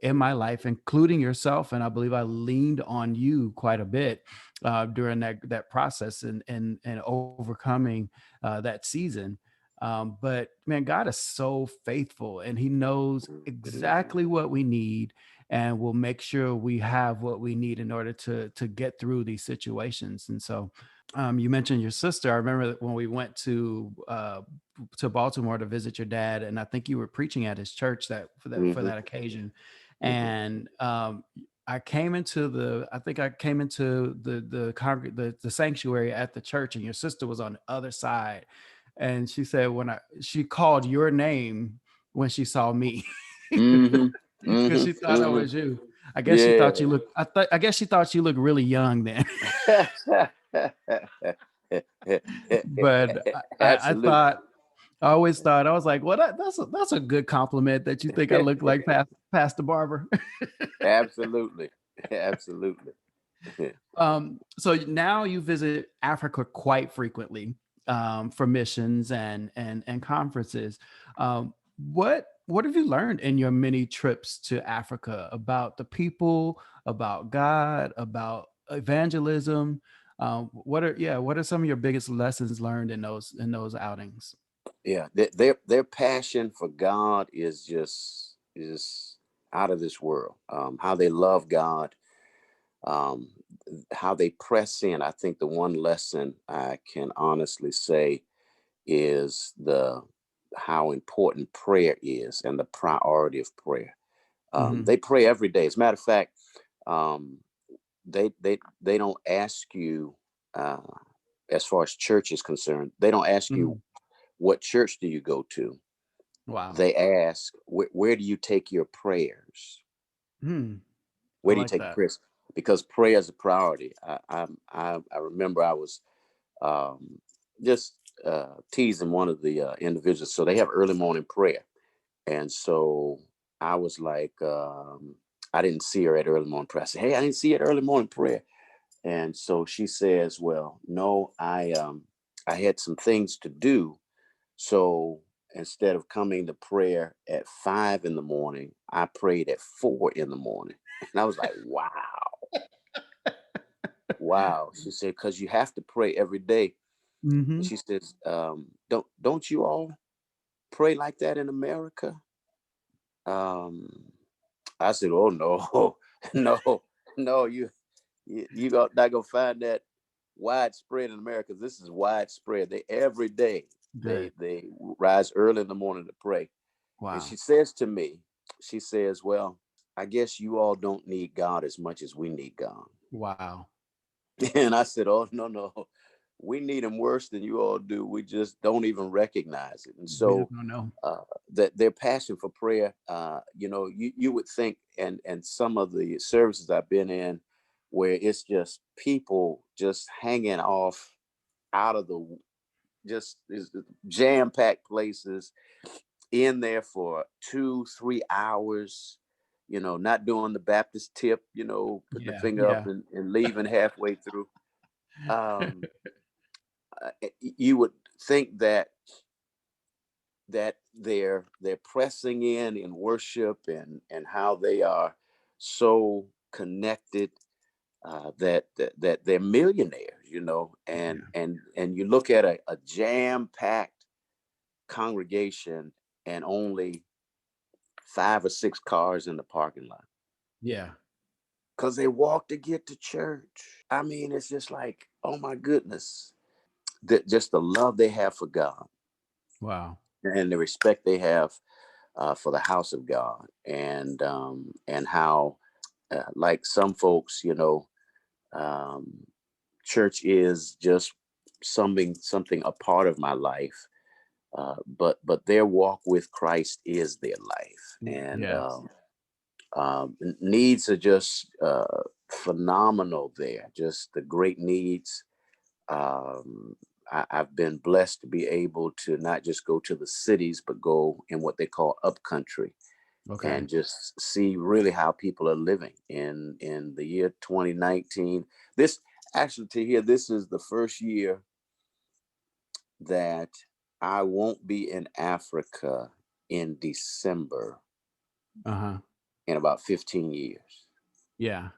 in my life, including yourself. And I believe I leaned on you quite a bit during that process and overcoming that season. But man, God is so faithful, and He knows Mhm. exactly what we need, and will make sure we have what we need in order to get through these situations. And so, you mentioned your sister. I remember that when we went to Baltimore to visit your dad, and I think you were preaching at his church for Mhm. that occasion. Mhm. And I think I came into the sanctuary at the church, and your sister was on the other side, and she said she called your name when she saw me. Mhm. Because Mhm. she thought I Mhm. was you. Yeah. I guess she thought you looked really young then. But I Absolutely. thought I always thought I was like, well, that's a good compliment that you think I look like Pastor Barber. Absolutely. Absolutely. So now you visit Africa quite frequently for missions and conferences. What have you learned in your many trips to Africa about the people, about God, about evangelism? What are some of your biggest lessons learned in those outings? Yeah, their passion for God is out of this world. How they love God, um, how they press in. I think the one lesson I can honestly say is the how important prayer is and the priority of prayer. Hmm. They pray every day. As a matter of fact, um, they don't ask you, uh, as far as church is concerned. They don't ask you Hmm. what church do you go to. Wow. They ask where do you take your prayers. Hmm. I Where do you like take your that. prayers? Because prayer is a priority. I remember I was um, just teasing one of the individuals. So they have early morning prayer, and so I was like, I didn't see her at early morning prayer. I said, "Hey, I didn't see you at early morning prayer." And so she says, "Well, no, I had some things to do. So instead of coming to prayer at 5 in the morning, I prayed at 4 in the morning." And I was like, "Wow, wow." She said, "Because you have to pray every day." And Hmm. she says, don't you all pray like that in America?" Um, I said, "Oh no, no, no, you not gonna find that widespread in America. This is widespread. They every day Good. they rise early in the morning to pray." And she Wow. says to me, she says, "Well, I guess you all don't need God as much as we need God." Wow. And I said, "Oh no, no, we need him worse than you all do. We just don't even recognize it." And We just so don't know. that their passion for prayer, you would think, and some of the services I've been in, where it's just people just hanging off out of the just jam packed places in there for 2, 3 hours, not doing the Baptist tip, putting the Yeah. finger up Yeah. and leaving halfway through. Um, you would think that they're pressing in worship and how they are so connected, that they're millionaires, and Yeah. and you look at a jam packed congregation and only 5 or 6 cars in the parking lot Yeah. because they walk to get to church. I mean, it's just like, oh my goodness, that just the love they have for God Wow. and the respect they have for the house of God, and how, like some folks, um, church is just something a part of my life, but their walk with Christ is their life, and Yes. needs are just phenomenal there. Just the great needs. Um, I've been blessed to be able to not just go to the cities, but go in what they call upcountry Okay. and just see really how people are living in the year 2019. This actually, to hear, this is the first year that I won't be in Africa in December. Uh-huh. in about 15 years. Yeah.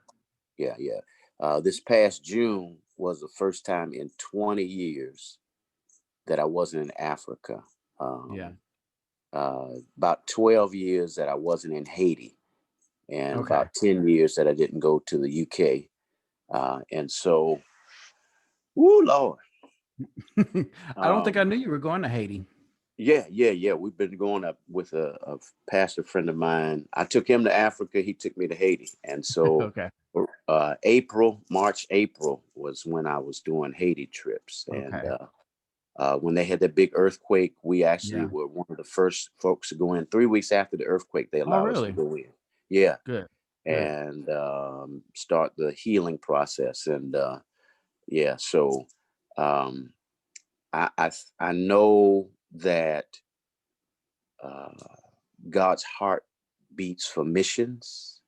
Yeah, yeah. This past June was the first time in 20 years that I wasn't in Africa. Yeah. Um, about 12 years that I wasn't in Haiti, and Okay. about 10 years that I didn't go to the UK. And so, woo, Lord. I don't think I Um, knew you were going to Haiti. yeah, yeah, yeah. We've been going up with a pastor friend of mine. I took him to Africa. He took me to Haiti. And so, Okay. March, April was when I was doing Haiti trips. And Okay. when they had that big earthquake, we actually Yeah. were one of the first folks to go in. 3 weeks after the earthquake, they Oh, allowed us to really? go in. Yeah. Good. Good. And start the healing process. And yeah, so um, I know that uh, God's heart beats for missions,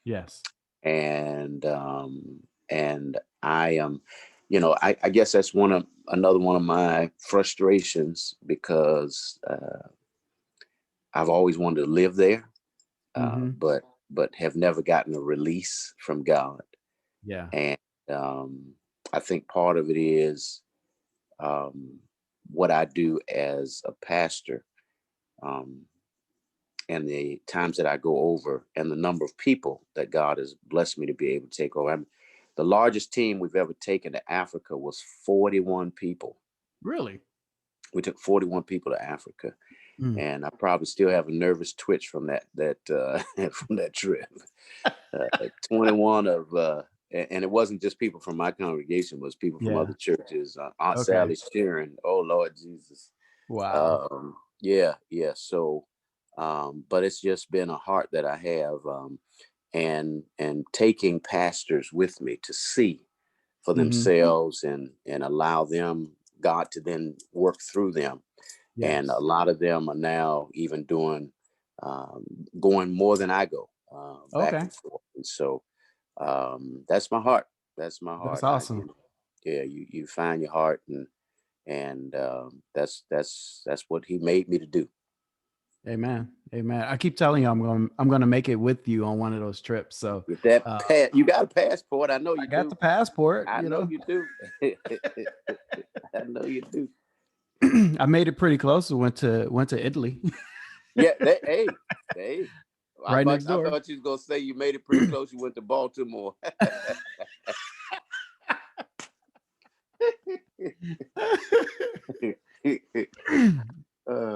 Yes. and I am, I guess that's another one of my frustrations, because I've always wanted to live there, Mm-hmm. but have never gotten a release from God. Yeah. And I think part of it is um, what I do as a pastor, um, and the times that I go over, and the number of people that God has blessed me to be able to take over. The largest team we've ever taken to Africa was 41 people. Really? We took 41 people to Africa, Mm. and I probably still have a nervous twitch from that from that trip. 21 of and it wasn't just people from my congregation, it was people from Yeah. other churches. Aunt Okay. Sally Sheeran, oh Lord Jesus. Wow. Yeah, yeah. So but it's just been a heart that I have, and taking pastors with me to see for Mm-hmm. themselves, and allow them, God, to then work through them. And a Yes. lot of them are now even doing um, going more than I go, back Okay. and forth. And so that's my heart. That's my That's heart. awesome. Yeah, you find your heart, and that's what He made me to do. Amen. Amen. I keep telling you I'm gonna make it with you on one of those trips. So With that uh, you got a passport. I know you I got do. the passport, I you know know. you do. I know you do. I made it pretty close. Went to Italy. Yeah, hey, hey. Right next I door. thought you was gonna say you made it pretty close. You went to Baltimore.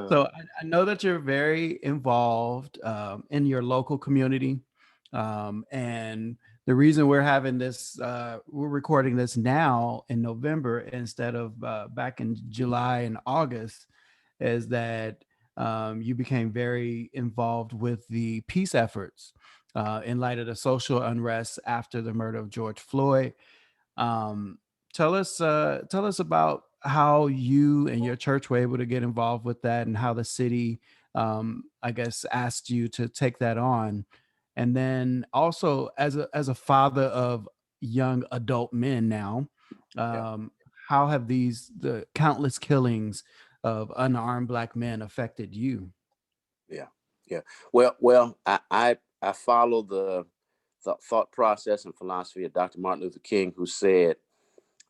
So uh, I know that you're very involved in your local community, and the reason we're having this, we're recording this now in November instead of back in July and August, is that you became very involved with the peace efforts in light of the social unrest after the murder of George Floyd. Um, tell us about how you and your church were able to get involved with that, and how the city, I guess, asked you to take that on. And then also, as a father of young adult men now, yeah, um, how have the countless killings of unarmed Black men affected you? yeah, yeah. Well, I follow the thought process and philosophy of Dr. Martin Luther King, who said,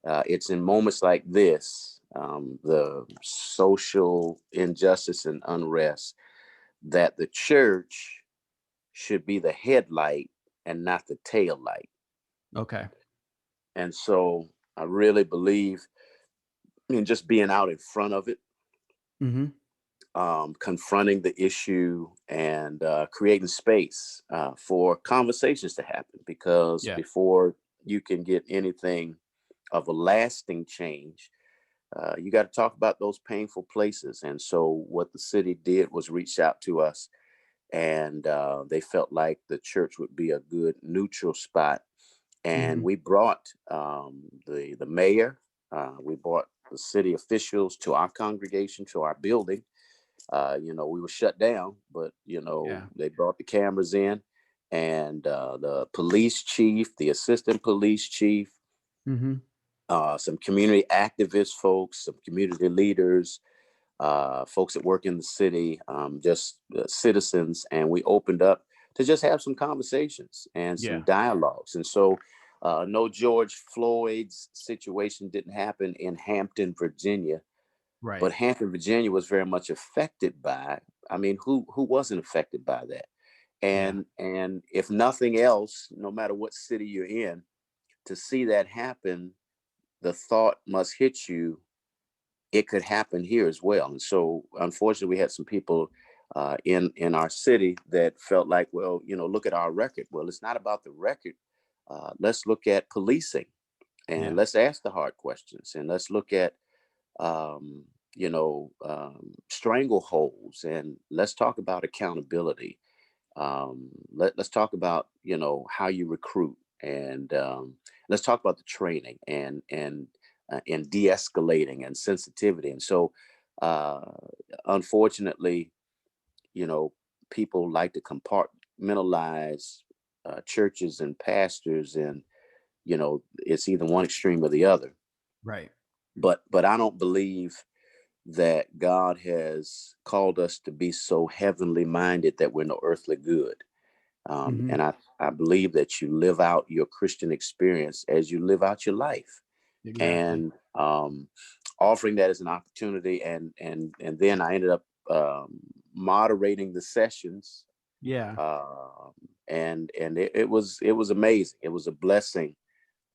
it's in moments like this, the social injustice and unrest, that the church should be the headlight and not the tail light. Okay. And so I really believe in just being out in front of it, Mm-hmm. confronting the issue, and creating space for conversations to happen. Because Yeah. before you can get anything of a lasting change, you got to talk about those painful places. And so what the city did was reach out to us, and they felt like the church would be a good neutral spot. And Mm-hmm. we brought the mayor, we brought the city officials to our congregation, to our building. We were shut down, but Yeah. they brought the cameras in, and the police chief, the assistant police chief, Mm-hmm. some community activist folks, some community leaders, folks that work in the city, just citizens, and we opened up to just have some conversations and some Yeah. dialogues. And so, no, George Floyd's situation didn't happen in Hampton, Virginia, Right. but Hampton, Virginia was very much affected by. I mean, who wasn't affected by that? Yeah. And if nothing else, no matter what city you're in, to see that happen, the thought must hit you, it could happen here as well. And so, unfortunately, we had some people in our city that felt like, well, look at our record. Well, it's not about the record. Let's look at policing, and Yeah. let's ask the hard questions, and let's look at strangleholds, and let's talk about accountability. Let's talk about how you recruit, and let's talk about the training and de-escalating and sensitivity. And so, uh, unfortunately, you know, people like to compartmentalize churches and pastors, and it's either one extreme or the other. Right. But I don't believe that God has called us to be so heavenly minded that we're no earthly good. Hmm. And I believe that you live out your Christian experience as you live out your life, Exactly. and offering that as an opportunity. And then I ended up moderating the sessions, Yeah. um, and it was amazing. It was a blessing,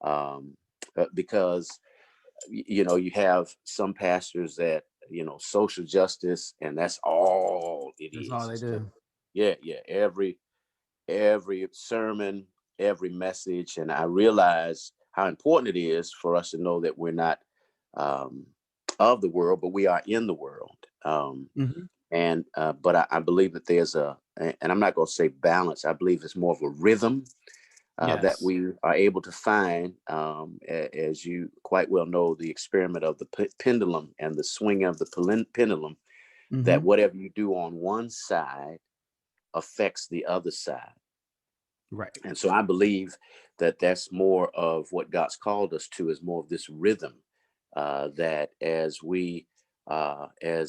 um, because you have some pastors that social justice, and that's all it That's all is. they It's do. just, yeah, every sermon, every message. And I realize how important it is for us to know that we're not um, of the world, but we are in the world. Hmm. And but I believe that and I'm not going to say balance. I believe it's more of a rhythm that Yes. we are able to find. As you quite well know, the experiment of the pendulum and the swing of the pendulum, that Hmm. whatever you do on one side affects the other side. Right. And so I believe that that's more of what God's called us to, is more of this rhythm, that as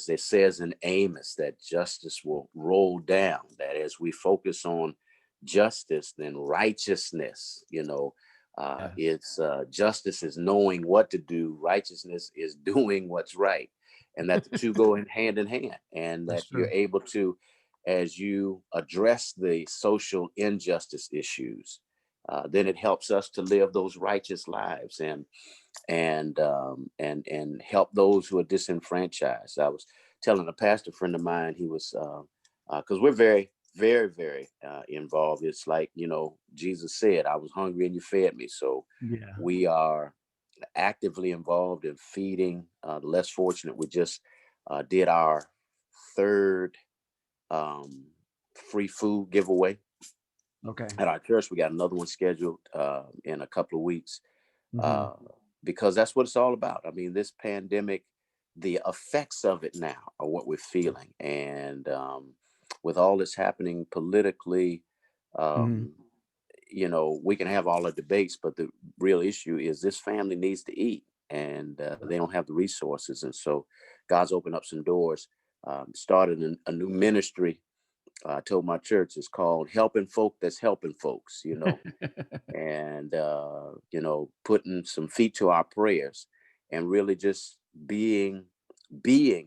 it says in Amos, that justice will roll down, that as we focus on justice, then righteousness, Yes. it's justice is knowing what to do, righteousness is doing what's right, and that the two go in hand, and that That's you're true. able to, as you address the social injustice issues, then it helps us to live those righteous lives, and help those who are disenfranchised. I was telling a pastor friend of mine, he was because we're very, very, very involved. It's like Jesus said, "I was hungry and you fed me." So Yeah. we are actively involved in feeding the less fortunate. We just did our third um, free food giveaway Okay. at our church. We got another one scheduled in a couple of weeks, Hmm. uh, because that's what it's all about. I mean, this pandemic, the effects of it now are what we're feeling. And with all that's happening politically, Hmm. um, we can have all the debates, but the real issue is this family needs to eat, and they don't have the resources. And so God's opened up some doors, started a new ministry. I told my church it's called Helping Folk That's Helping Folks, and putting some feet to our prayers, and really just being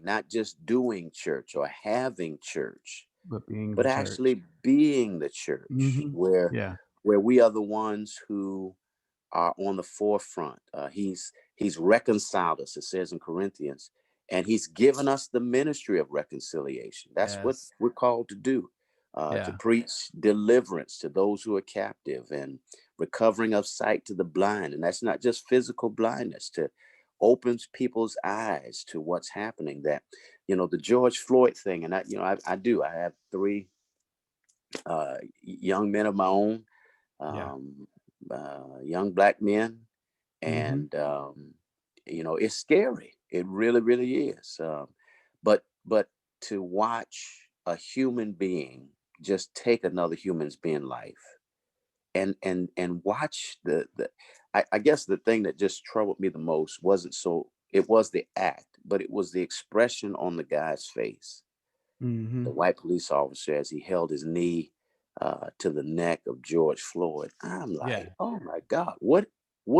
not just doing church or having church, But being but the church. actually being the church, Hmm. where Yeah. we are the ones who are on the forefront. He's reconciled us, it says in Corinthians, and he's given us the ministry of reconciliation. That's what Yes. we're called to do, to Yeah. preach deliverance to those who are captive, and recovering of sight to the blind. And that's not just physical blindness, to opens people's eyes to what's happening. That the George Floyd thing, and I have three young men of my own, Yeah. um, young black men, Hmm. and it's scary. It really, really is. But to watch a human being just take another human's being life, and watch I guess the thing that just troubled me the most wasn't so it was the act, but it was the expression on the guy's face, the Hmm. white police officer, as he held his knee to the neck of George Floyd. I'm like, Yeah, oh my God, what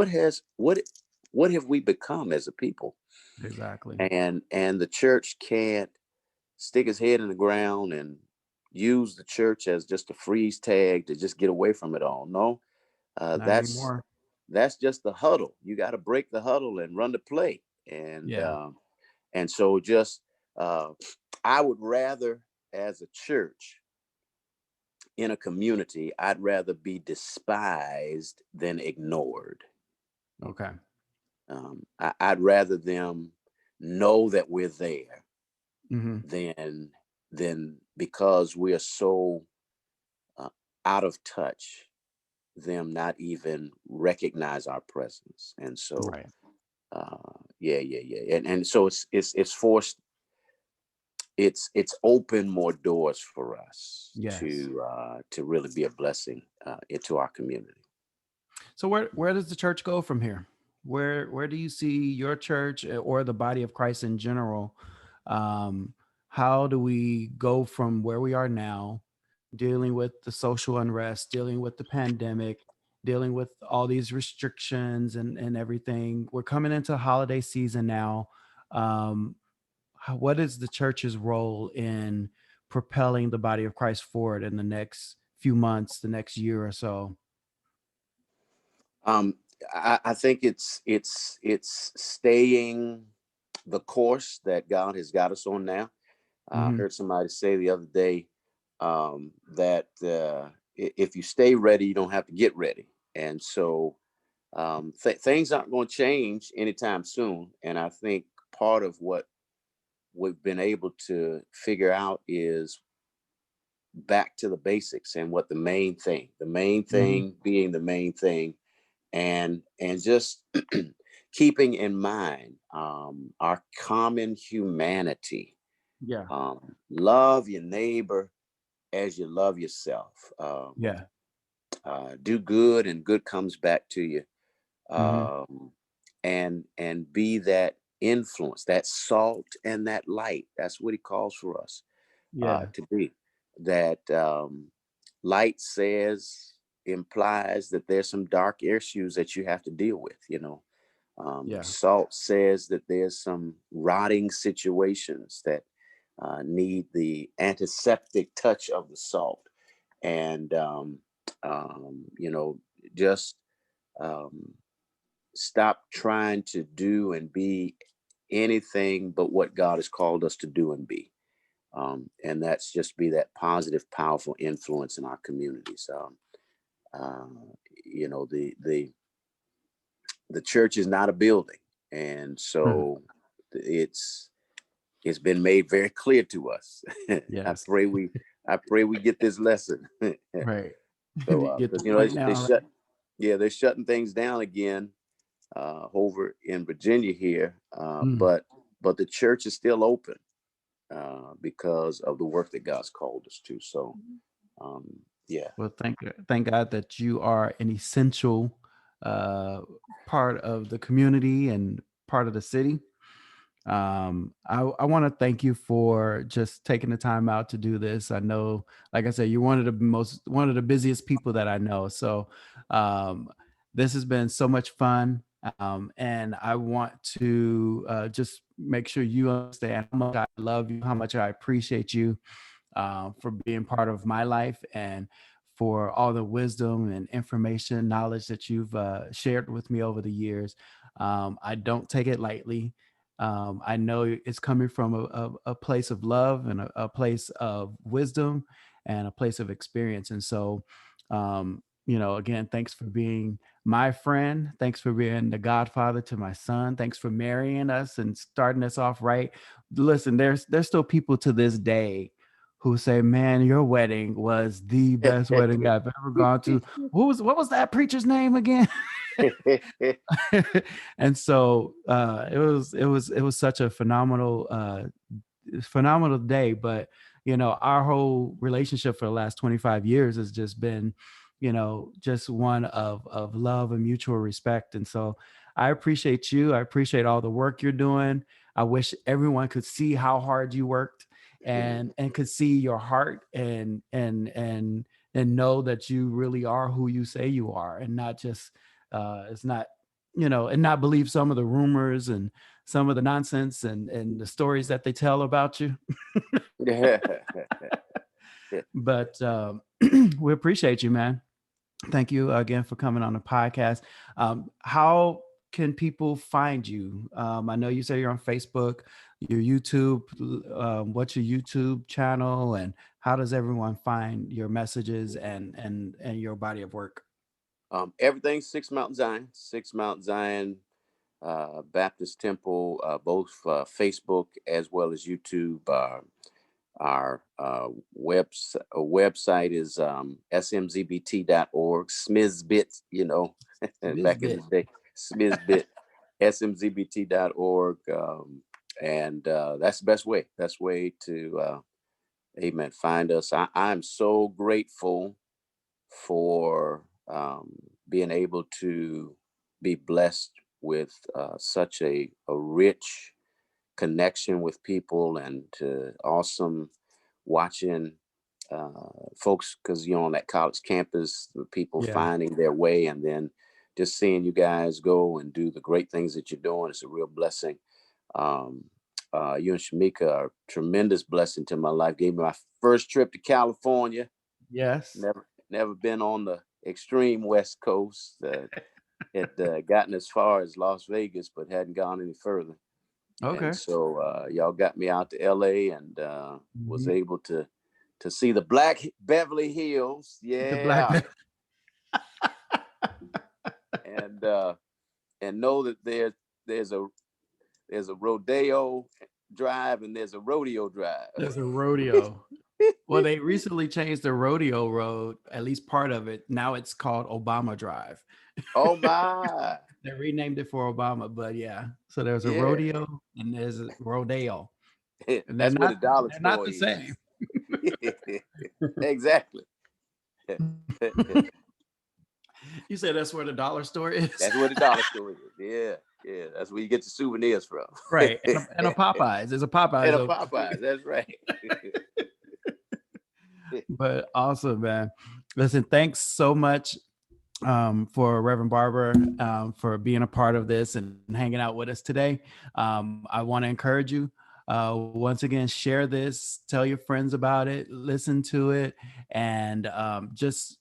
has what have we become as a people? exactly. And the church can't stick his head in the ground and use the church as just a freeze tag to just get away from it all. No, uh, Not that's anymore. that's just the huddle. You got to break the huddle and run the play. Yeah. And so just uh, I would rather, as a church in a community, I'd rather be despised than ignored. Okay. I'd rather them know that we're there Hmm. than because we are so uh, out of touch, them not even recognize our presence. And so Right. yeah, and so it's forced, it's opened more doors for us Yes. to really be a blessing into our community. So where does the church go from here? Where do you see your church or the body of Christ in general? Um, how do we go from where we are now, dealing with the social unrest, dealing with the pandemic, dealing with all these restrictions and everything? We're coming into holiday season now. Um, what is the church's role in propelling the body of Christ forward in the next few months, the next year or so? um, I think it's staying the course that God has got us on now. I Hmm. heard somebody say the other day that if you stay ready, you don't have to get ready. And so things aren't going to change anytime soon. And I think part of what we've been able to figure out is back to the basics and what the main Hmm. thing being the main thing, and just keeping in mind our common humanity. Yeah. Love your neighbor as you love yourself. Yeah. Do good, and good comes back to you. Hmm. Um, and be that influence, that salt and that light. That's what he calls for us Yeah. to be. That light says implies that there's some dark issues that you have to deal with. Yeah. Salt says that there's some rotting situations that need the antiseptic touch of the salt. And you know, just um, stop trying to do and be anything but what God has called us to do and be. And that's just be that positive, powerful influence in our communities. Uh, the church is not a building, and Mhm. so it's it's been made very clear to us. I Yes. pray we I pray we get this lesson. Right. So You get the because point they now, shut right? yeah, they're shutting things down again over in Virginia here, Mm. but the church is still open because of the work that God's called us to. So um, yeah, Well, thank God that you are an essential uh, part of the community and part of the city. I want to thank you for just taking the time out to do this. I know, like I said, you're one of the busiest people that I know. So um, this has been so much fun. And I want to just make sure you understand how much I love you, how much I appreciate you for being part of my life and for all the wisdom and information, knowledge that you've shared with me over the years. I don't take it lightly. I know it's coming from a place of love and a place of wisdom and a place of experience. And so, again, thanks for being my friend. Thanks for being the godfather to my son. Thanks for marrying us and starting us off right. Listen, there's still people to this day who say, "Man, your wedding was the best wedding I've ever gone to." What was that preacher's name again? And so it was such a phenomenal day. But our whole relationship for the last 25 years has just been just one of love and mutual respect. And so I appreciate you. I appreciate all the work you're doing. I wish everyone could see how hard you worked and could see your heart and and know that you really are who you say you are, and not just it's not, and not believe some of the rumors and some of the nonsense and the stories that they tell about you. Yeah. But we appreciate you, man. Thank you again for coming on the podcast. How can people find you? I know you say you're on Facebook, your YouTube. What's your YouTube channel, and how does everyone find your messages and your body of work? Everything Six Mount Zion Baptist Temple, both Facebook as well as YouTube. Our website is smzbt.org, smizbit, back in the Bizbit. day, smizbit, smzbt.org. And that's the best way to, amen, find us. I'm so grateful for being able to be blessed with such a rich connection with people, and awesome watching folks, because on that college campus, the people Yeah. finding their way, and then just seeing you guys go and do the great things that you're doing. It's a real blessing. um, you and Shamika are a tremendous blessing to my life. Gave me my first trip to California. Yes. Never been on the extreme West Coast. Had gotten as far as Las Vegas, but hadn't gone any further. And Okay. so y'all got me out to LA, and was Mhm. able to see the Black Beverly Hills. The Black Yeah. Man. And know that there's a rodeo drive, and there's a rodeo drive. There's a rodeo. Well, they recently changed the rodeo road, at least part of it. Now it's called Obama Drive. Oh my. They renamed it for Obama, but yeah. So there's a Yeah. rodeo and there's a rodeo, and That's where the dollar they're not store the same. is. Exactly. You said that's where the dollar store is, That's where the dollar store is. Yeah. Yeah. That's where you get the souvenirs from. right? And a Popeyes. There's a Popeyes And a over. Popeyes. That's right. But awesome, man. Listen, thanks so much for Reverend Barber, for being a part of this and hanging out with us today. I want to encourage you. Once again, share this, tell your friends about it, listen to it, and just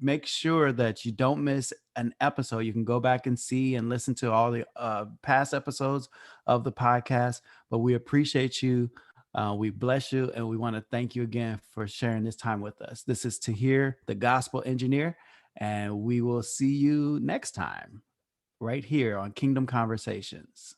make sure that you don't miss an episode. You can go back and see and listen to all the past episodes of the podcast. But we appreciate you. We bless you, and we want to thank you again for sharing this time with us. This is Tahir, the Gospel Engineer, and we will see you next time right here on Kingdom Conversations.